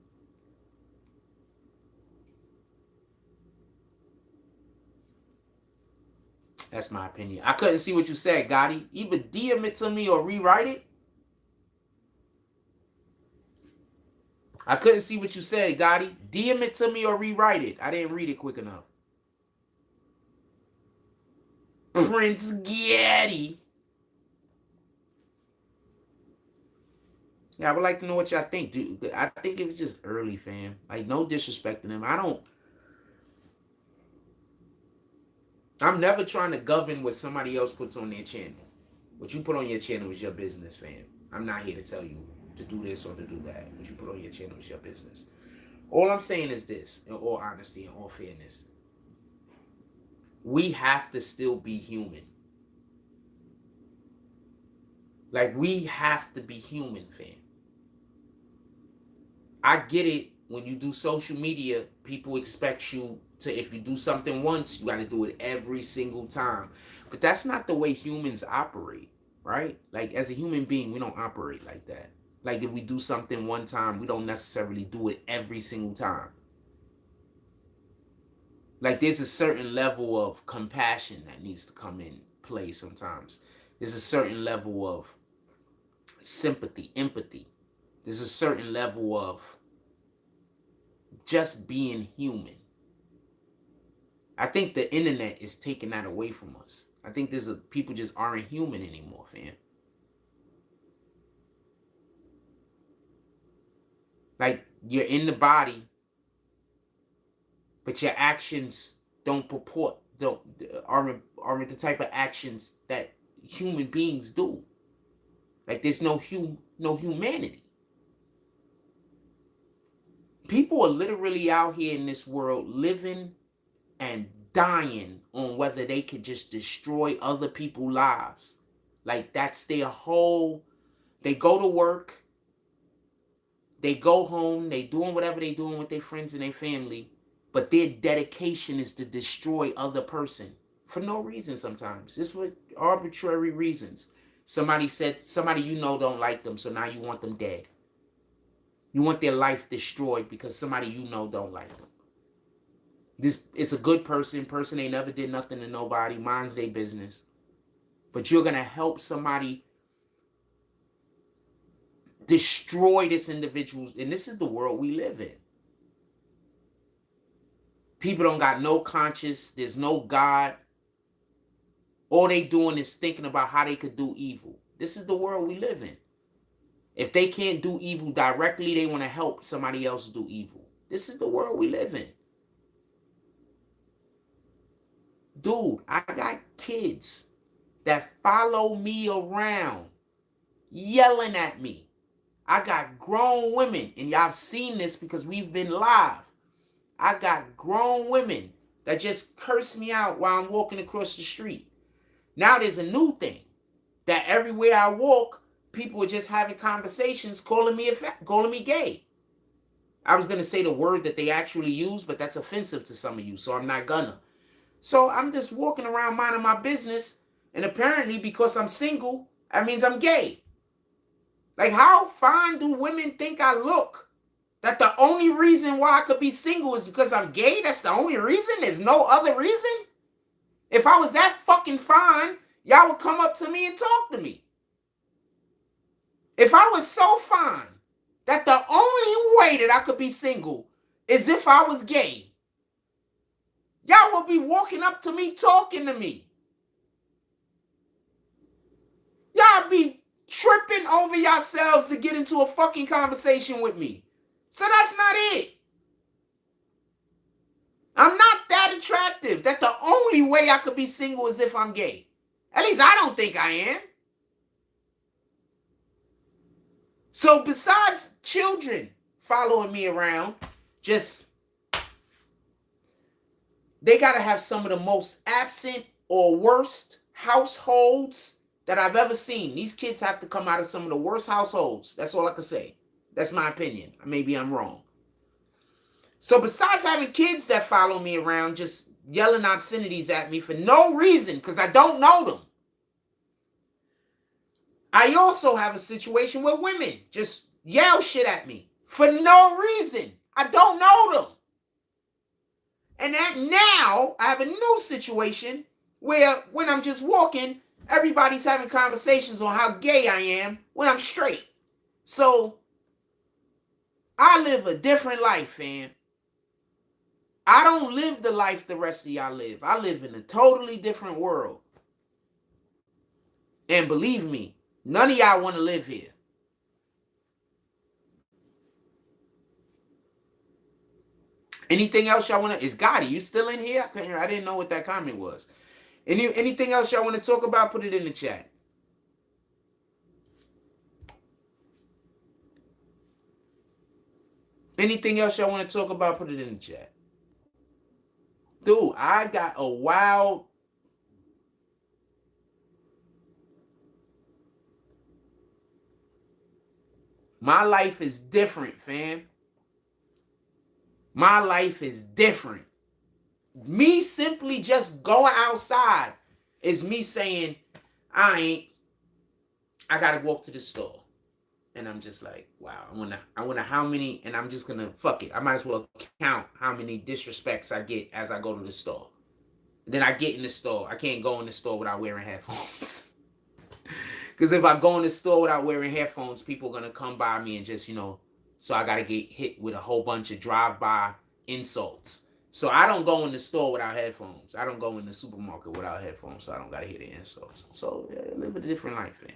That's my opinion. I couldn't see what you said, Gotti. Either DM it to me or rewrite it. I couldn't see what you said, Gotti. DM it to me or rewrite it. I didn't read it quick enough. Prince Getty. Yeah, I would like to know what y'all think, dude. I think it was just early, fam. Like, no disrespecting him. I'm never trying to govern what somebody else puts on their channel. What you put on your channel is your business, fam. I'm not here to tell you to do this or to do that. What you put on your channel is your business. All I'm saying is this, in all honesty and all fairness. We have to still be human. Like, we have to be human, fam. I get it. When you do social media, people expect you to, if you do something once, you got to do it every single time. But that's not the way humans operate, right? Like, as a human being, we don't operate like that. Like, if we do something one time, we don't necessarily do it every single time. Like, there's a certain level of compassion that needs to come in play sometimes. There's a certain level of sympathy, empathy. There's a certain level of just being human. I think the internet is taking that away from us. I think people just aren't human anymore, fam. Like, you're in the body, but your actions aren't the type of actions that human beings do. Like, there's no humanity. People are literally out here in this world living and dying on whether they could just destroy other people's lives. Like, that's their whole. They go to work, they go home, they doing whatever they doing with their friends and their family, but their dedication is to destroy other person for no reason. Sometimes it's for arbitrary reasons. Somebody you know don't like them, so now you want them dead. You want their life destroyed because somebody you know don't like them. This is a good person ain't never did nothing to nobody, minds their business. But you're going to help somebody destroy this individual. And this is the world we live in. People don't got no conscience. There's no God. All they doing is thinking about how they could do evil. This is the world we live in. If they can't do evil directly, they want to help somebody else do evil. This is the world we live in. Dude, I got kids that follow me around, yelling at me. I got grown women, and y'all have seen this because we've been live. I got grown women that just curse me out while I'm walking across the street. Now there's a new thing that everywhere I walk, people are just having conversations calling me gay. I was going to say the word that they actually use, but that's offensive to some of you, so I'm not gonna. So I'm just walking around minding my business, and apparently because I'm single, that means I'm gay. Like, how fine do women think I look? That the only reason why I could be single is because I'm gay? That's the only reason? There's no other reason? If I was that fucking fine, y'all would come up to me and talk to me. If I was so fine that the only way that I could be single is if I was gay, y'all will be walking up to me, talking to me. Y'all be tripping over yourselves to get into a fucking conversation with me. So that's not it. I'm not that attractive that the only way I could be single is if I'm gay. At least I don't think I am. So besides children following me around, they got to have some of the most absent or worst households that I've ever seen. These kids have to come out of some of the worst households. That's all I can say. That's my opinion. Maybe I'm wrong. So besides having kids that follow me around just yelling obscenities at me for no reason, because I don't know them, I also have a situation where women just yell shit at me for no reason. I don't know them. And now I have a new situation where when I'm just walking, everybody's having conversations on how gay I am when I'm straight. So I live a different life, fam. I don't live the life the rest of y'all live. I live in a totally different world. And believe me, none of y'all want to live here. Anything else y'all want to... Is Gotti, you still in here? I didn't know what that comment was. Anything else y'all want to talk about? Put it in the chat. Anything else y'all want to talk about, put it in the chat. Dude, I got a wild... My life is different, fam. My life is different. Me simply just going outside is me saying, I gotta walk to the store. And I'm just like, wow, I wonder how many, and I'm just gonna fuck it. I might as well count how many disrespects I get as I go to the store. Then I get in the store. I can't go in the store without wearing headphones. Because if I go in the store without wearing headphones, people are gonna come by me and just, so I gotta get hit with a whole bunch of drive-by insults. So I don't go in the store without headphones. I don't go in the supermarket without headphones, so I don't gotta hear the insults. So yeah, I live a different life, man.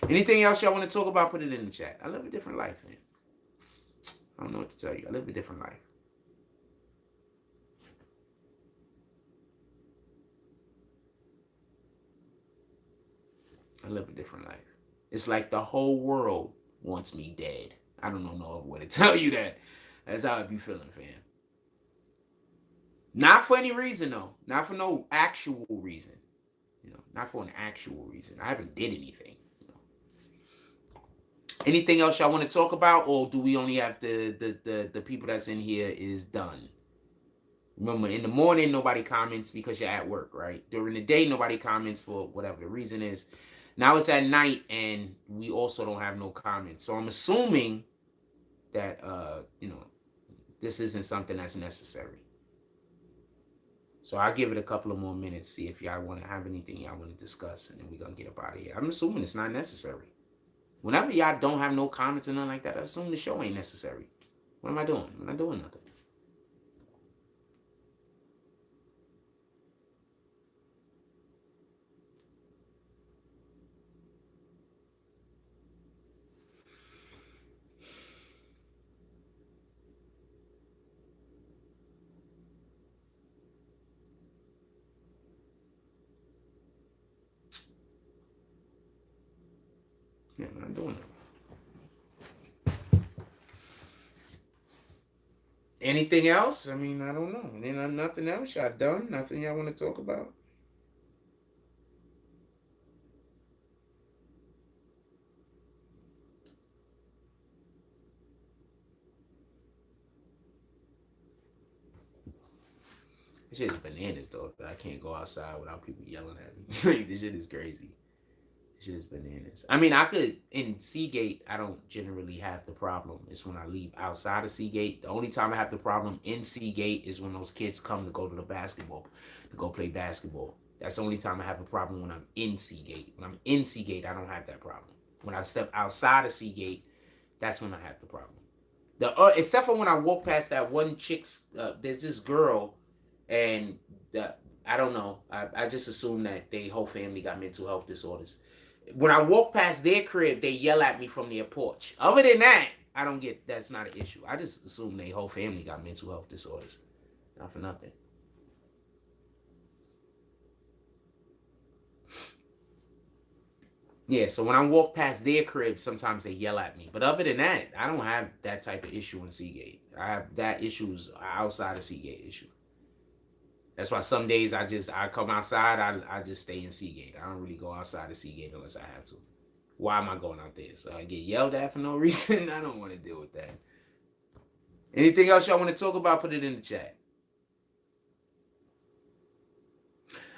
Anything else y'all want to talk about, put it in the chat. I live a different life, man. I don't know what to tell you. I live a different life. I live a different life. It's like the whole world wants me dead. I don't know no other way to tell you that. That's how I be feeling, fam. Not for any reason, though. Not for no actual reason. Not for an actual reason. I haven't did anything. Anything else y'all want to talk about, or do we only have the people that's in here is done? Remember, in the morning, nobody comments because you're at work, right? During the day, nobody comments for whatever the reason is. Now it's at night, and we also don't have no comments. So I'm assuming that, this isn't something that's necessary. So I'll give it a couple of more minutes, see if y'all want to have anything y'all want to discuss, and then we're going to get up out of here. I'm assuming it's not necessary. Whenever y'all don't have no comments or nothing like that, I assume the show ain't necessary. What am I doing? I'm not doing nothing. Yeah, I'm not doing it. Anything else? I mean, I don't know. Nothing else y'all done? Nothing y'all want to talk about? This shit is bananas, though. I can't go outside without people yelling at me. This shit is crazy. This shit is bananas. I mean, I could, in Seagate, I don't generally have the problem. It's when I leave outside of Seagate. The only time I have the problem in Seagate is when those kids come to go to the basketball, to go play basketball. That's the only time I have a problem when I'm in Seagate. When I'm in Seagate, I don't have that problem. When I step outside of Seagate, that's when I have the problem. Except for when I walk past that one chick's, there's this girl, and I don't know. I just assume that they whole family got mental health disorders. When I walk past their crib, they yell at me from their porch. Other than that, I don't get, that's not an issue. I just assume they whole family got mental health disorders. Not for nothing. Yeah, so when I walk past their crib, sometimes they yell at me. But other than that, I don't have that type of issue in Seagate. I have that issues outside of Seagate issue. That's why some days I come outside, I just stay in Seagate. I don't really go outside of Seagate unless I have to. Why am I going out there? So I get yelled at for no reason? I don't want to deal with that. Anything else y'all want to talk about, put it in the chat.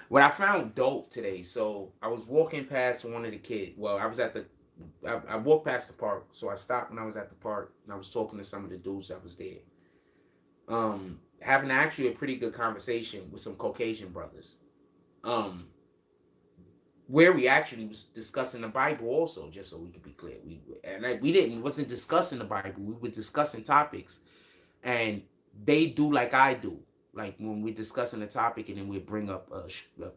What I found dope today, so I was walking past one of the kids. Well, I walked past the park, so I stopped when I was at the park, and I was talking to some of the dudes that was there. Having actually a pretty good conversation with some Caucasian brothers. Where we actually was discussing the Bible also, just so we could be clear. We wasn't discussing the Bible. We were discussing topics, and they do like I do. Like when we're discussing a topic, and then we bring up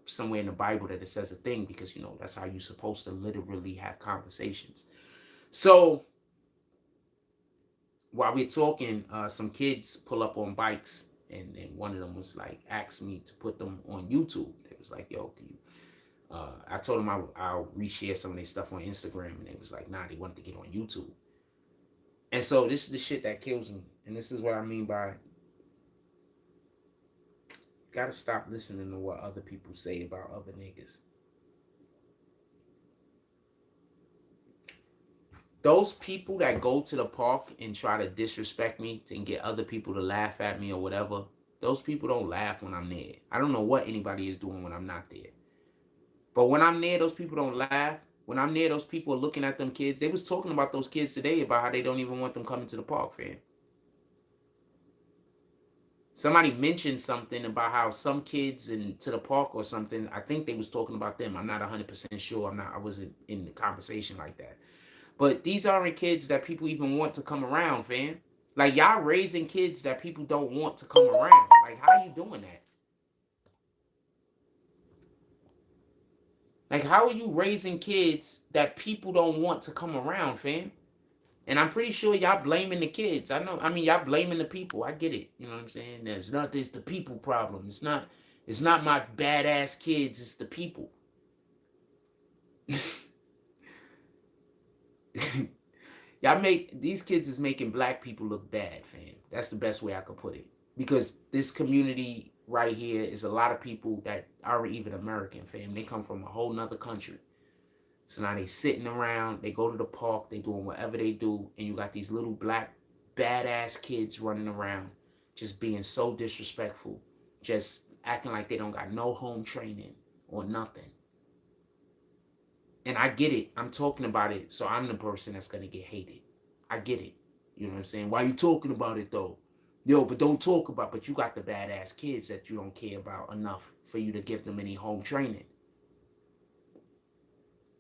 somewhere in the Bible that it says a thing, because that's how you're supposed to literally have conversations. So while we're talking, some kids pull up on bikes, and one of them was like, asked me to put them on YouTube. It was like, yo, can you? I told them I'll reshare some of their stuff on Instagram, and they was like, nah, they wanted to get on YouTube. And so this is the shit that kills me. And this is what I mean by gotta stop listening to what other people say about other niggas. Those people that go to the park and try to disrespect me and get other people to laugh at me or whatever, those people don't laugh when I'm there. I don't know what anybody is doing when I'm not there. But when I'm there, those people don't laugh. When I'm there, those people are looking at them kids. They was talking about those kids today about how they don't even want them coming to the park, fam. Somebody mentioned something about how some kids to the park or something. I think they was talking about them. I'm not 100% sure. I wasn't in the conversation like that. But these aren't kids that people even want to come around, fam. Like, y'all raising kids that people don't want to come around. Like, how are you doing that? Like, how are you raising kids that people don't want to come around, fam? And I'm pretty sure y'all blaming the kids. I mean, y'all blaming the people. I get it. You know what I'm saying? It's the people problem. It's not my badass kids, it's the people. These kids is making black people look bad, fam. That's the best way I could put it. Because this community right here is a lot of people that aren't even American, fam. They come from a whole nother country. So now they sitting around, they go to the park, they doing whatever they do, and you got these little black badass kids running around, just being so disrespectful, just acting like they don't got no home training or nothing. And I get it. I'm talking about it, so I'm the person that's gonna get hated. I get it. You know what I'm saying? Why you talking about it though? Yo, but don't talk about. But you got the badass kids that you don't care about enough for you to give them any home training.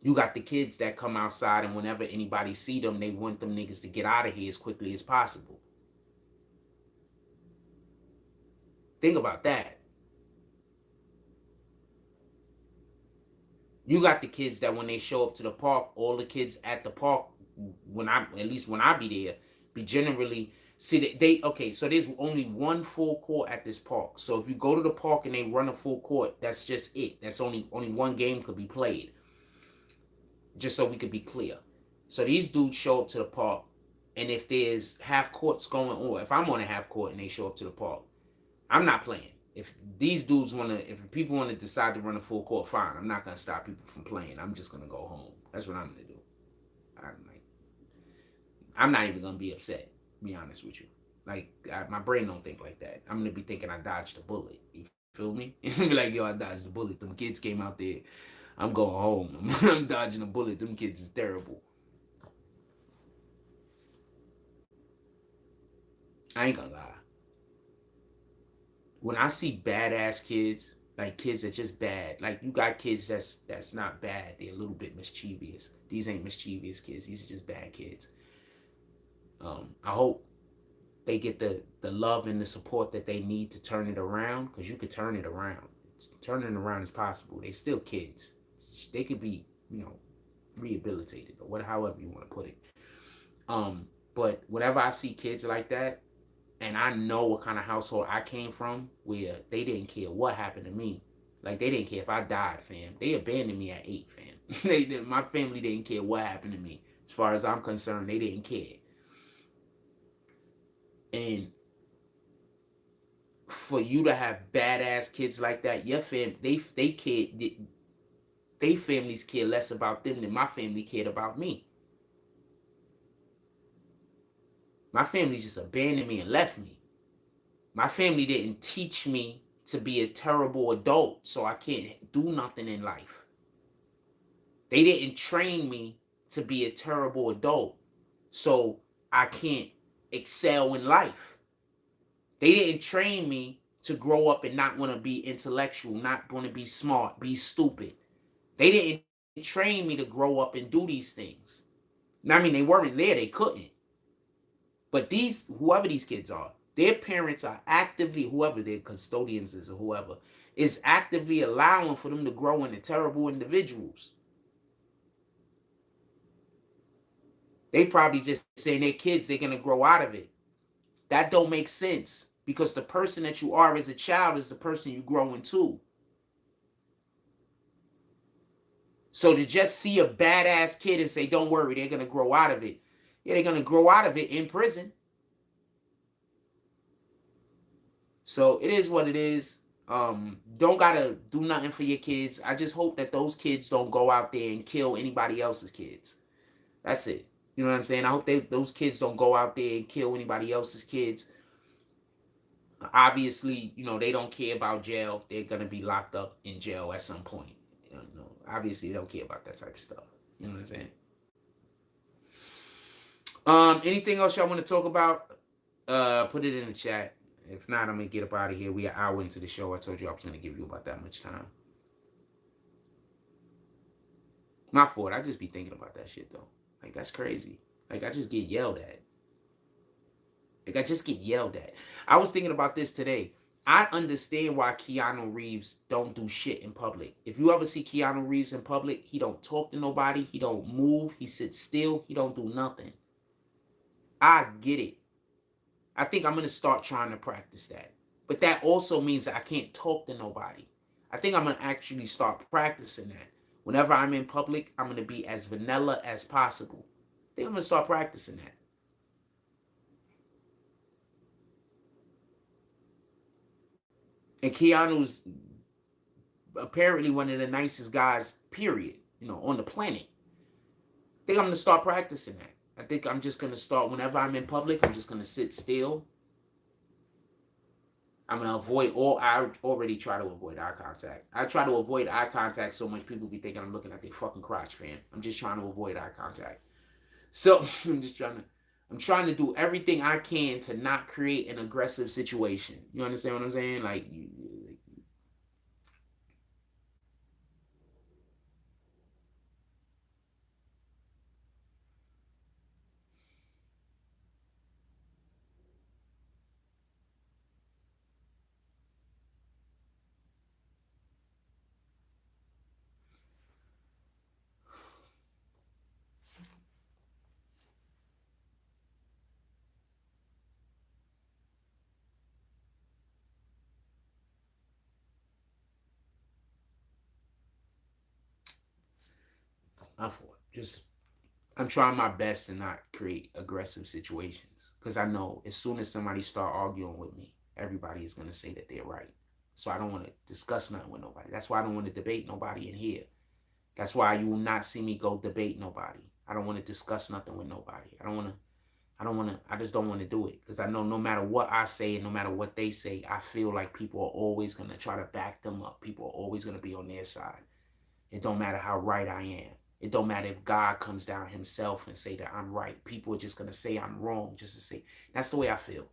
You got the kids that come outside and whenever anybody see them, they want them niggas to get out of here as quickly as possible. Think about that. You got the kids that when they show up to the park, all the kids at the park, at least when I be there, be generally see okay, so there's only one full court at this park. So if you go to the park and they run a full court, that's just it. That's only one game could be played. Just so we could be clear. So these dudes show up to the park, and if there's half courts going on, if I'm on a half court and they show up to the park, I'm not playing. If these dudes if people want to decide to run a full court, fine. I'm not gonna stop people from playing. I'm just gonna go home. That's what I'm gonna do. I'm not even gonna be upset. To be honest with you, like my brain don't think like that. I'm gonna be thinking I dodged a bullet. You feel me? Be like, yo, I dodged a bullet. Them kids came out there. I'm going home. I'm dodging a bullet. Them kids is terrible. I ain't gonna lie. When I see badass kids, like kids that just bad, like you got kids that's not bad. They're a little bit mischievous. These ain't mischievous kids. These are just bad kids. I hope they get the love and the support that they need to turn it around, because you could turn it around. Turning it around is possible. They still kids. They could be, rehabilitated or however you want to put it. But whenever I see kids like that, and I know what kind of household I came from, where they didn't care what happened to me. Like, they didn't care if I died, fam. They abandoned me at 8, fam. My family didn't care what happened to me. As far as I'm concerned, they didn't care. And for you to have badass kids like that, your they families care less about them than my family cared about me. My family just abandoned me and left me. My family didn't teach me to be a terrible adult so I can't do nothing in life. They didn't train me to be a terrible adult so I can't excel in life. They didn't train me to grow up and not want to be intellectual, not want to be smart, be stupid. They didn't train me to grow up and do these things. I mean, they weren't there, they couldn't. But whoever these kids are, their parents are actively, whoever their custodians is or whoever, is actively allowing for them to grow into terrible individuals. They probably just saying their kids, they're going to grow out of it. That don't make sense, because the person that you are as a child is the person you grow into. So to just see a badass kid and say, don't worry, they're going to grow out of it. Yeah, they're going to grow out of it in prison. So it is what it is. Don't gotta do nothing for your kids. I just hope that those kids don't go out there and kill anybody else's kids. That's it. You know what I'm saying? I hope those kids don't go out there and kill anybody else's kids. Obviously, they don't care about jail. They're gonna be locked up in jail at some point. Obviously, they don't care about that type of stuff. You know what I'm saying? Anything else y'all want to talk about? Put it in the chat. If not, I'm gonna get up out of here. We are an hour into the show. I told you I was gonna give you about that much time. My fault. I just be thinking about that shit though. Like that's crazy. Like I just get yelled at. I was thinking about this today. I understand why Keanu Reeves don't do shit in public. If you ever see Keanu Reeves in public, he don't talk to nobody. He don't move. He sits still. He don't do nothing. I get it. I think I'm going to start trying to practice that. But that also means that I can't talk to nobody. I think I'm going to actually start practicing that. Whenever I'm in public, I'm going to be as vanilla as possible. I think I'm going to start practicing that. And Keanu's apparently one of the nicest guys, period, on the planet. I think I'm going to start practicing that. I think I'm just going to start, whenever I'm in public, I'm just going to sit still. I'm going to avoid I already try to avoid eye contact. I try to avoid eye contact so much people be thinking I'm looking at their fucking crotch, fam. I'm just trying to avoid eye contact. So I'm trying to do everything I can to not create an aggressive situation. You understand what I'm saying? Like, I'm trying my best to not create aggressive situations because I know as soon as somebody start arguing with me, everybody is going to say that they're right. So I don't want to discuss nothing with nobody. That's why I don't want to debate nobody in here. That's why you will not see me go debate nobody. I don't want to discuss nothing with nobody. I just don't want to do it because I know no matter what I say and no matter what they say, I feel like people are always going to try to back them up. People are always going to be on their side. It don't matter how right I am. It don't matter if God comes down himself and say that I'm right. People are just going to say I'm wrong just to say. That's the way I feel.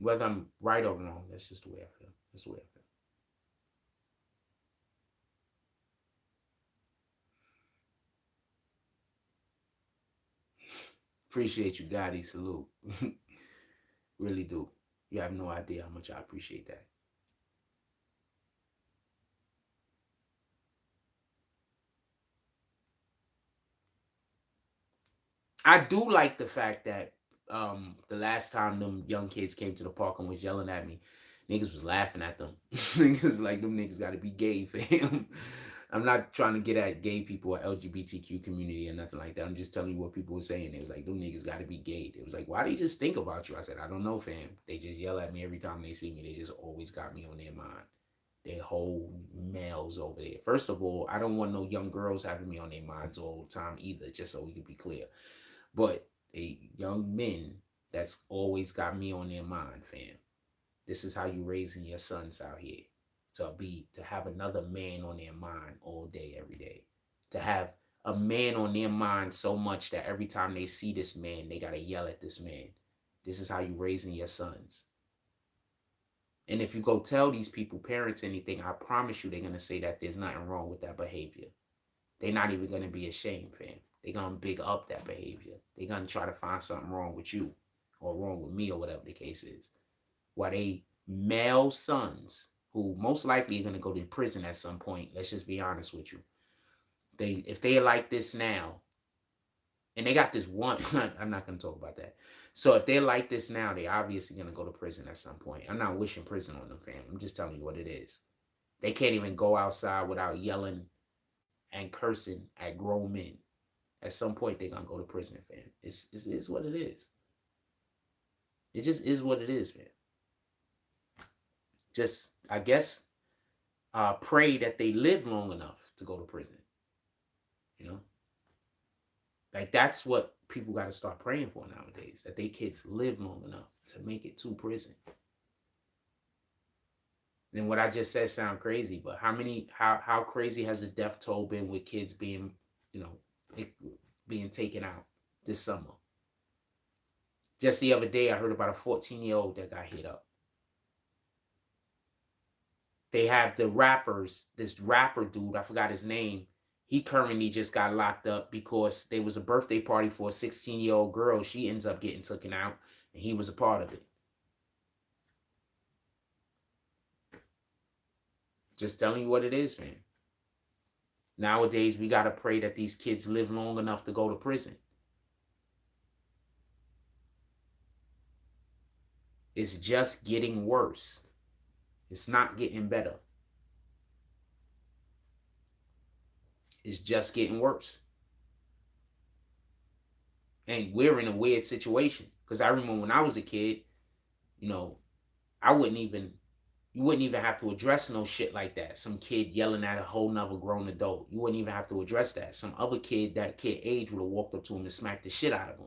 Whether I'm right or wrong, that's just the way I feel. That's the way I feel. Appreciate you, Gotti. Salute. Really do. You have no idea how much I appreciate that. I do like the fact that the last time them young kids came to the park and was yelling at me, niggas was laughing at them. Niggas like them niggas gotta be gay, fam. I'm not trying to get at gay people or LGBTQ community or nothing like that. I'm just telling you what people were saying. It was like, them niggas gotta be gay. It was like, why do you just think about you? I said, I don't know, fam. They just yell at me every time they see me. They just always got me on their mind. They whole males over there. First of all, I don't want no young girls having me on their minds all the time either, just so we can be clear. But young men, that's always got me on their mind, fam. This is how you raising your sons out here. To have another man on their mind all day, every day. To have a man on their mind so much that every time they see this man, they gotta yell at this man. This is how you raising your sons. And if you go tell these people, parents, anything, I promise you they're gonna say that there's nothing wrong with that behavior. They're not even gonna be ashamed, fam. They're gonna big up that behavior. They're gonna try to find something wrong with you or wrong with me or whatever the case is. While they male sons, who most likely are gonna go to prison at some point, let's just be honest with you. if they like this now, and they got this one, I'm not gonna talk about that. So if they're like this now, they obviously gonna go to prison at some point. I'm not wishing prison on them, fam. I'm just telling you what it is. They can't even go outside without yelling and cursing at grown men. At some point, they're gonna go to prison, fam. It's what it is. It just is what it is, man. Just, I guess, pray that they live long enough to go to prison. You know, like that's what people got to start praying for nowadays. That they kids live long enough to make it to prison. And what I just said sound crazy, but how crazy has the death toll been with kids being, you know, being taken out this summer? Just the other day, I heard about a 14-year-old that got hit up. They have the rappers, this rapper dude, I forgot his name. He currently just got locked up because there was a birthday party for a 16-year-old girl. She ends up getting taken out, and he was a part of it. Just telling you what it is, man. Nowadays, we got to pray that these kids live long enough to go to prison. It's just getting worse. It's not getting better. It's just getting worse. And we're in a weird situation. Because I remember when I was a kid, you know, you wouldn't even have to address no shit like that. Some kid yelling at a whole nother grown adult. You wouldn't even have to address that. Some other kid, that kid age, would have walked up to him and smacked the shit out of him.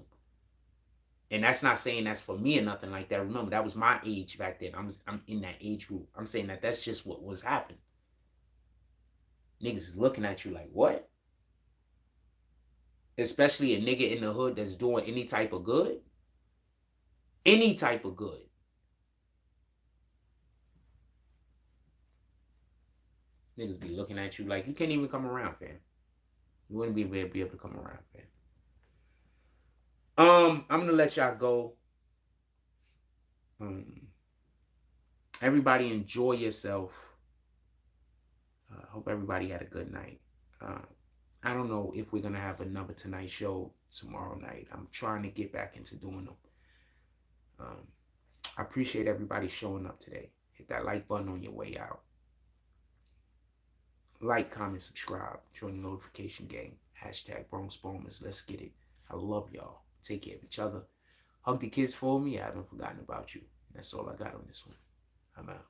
And that's not saying that's for me or nothing like that. Remember, that was my age back then. I'm in that age group. I'm saying that that's just what was happening. Niggas is looking at you like, what? Especially a nigga in the hood that's doing any type of good. Any type of good. Niggas be looking at you like you can't even come around, fam. You wouldn't be able to come around, fam. I'm gonna let y'all go. Everybody enjoy yourself. Hope everybody had a good night. I don't know if we're gonna have another Tonight Show tomorrow night. I'm trying to get back into doing them. I appreciate everybody showing up today. Hit that like button on your way out. Like, comment, subscribe. Join the notification gang. Hashtag Bronx Bombers. Let's get it. I love y'all. Take care of each other. Hug the kids for me. I haven't forgotten about you. That's all I got on this one. I'm out.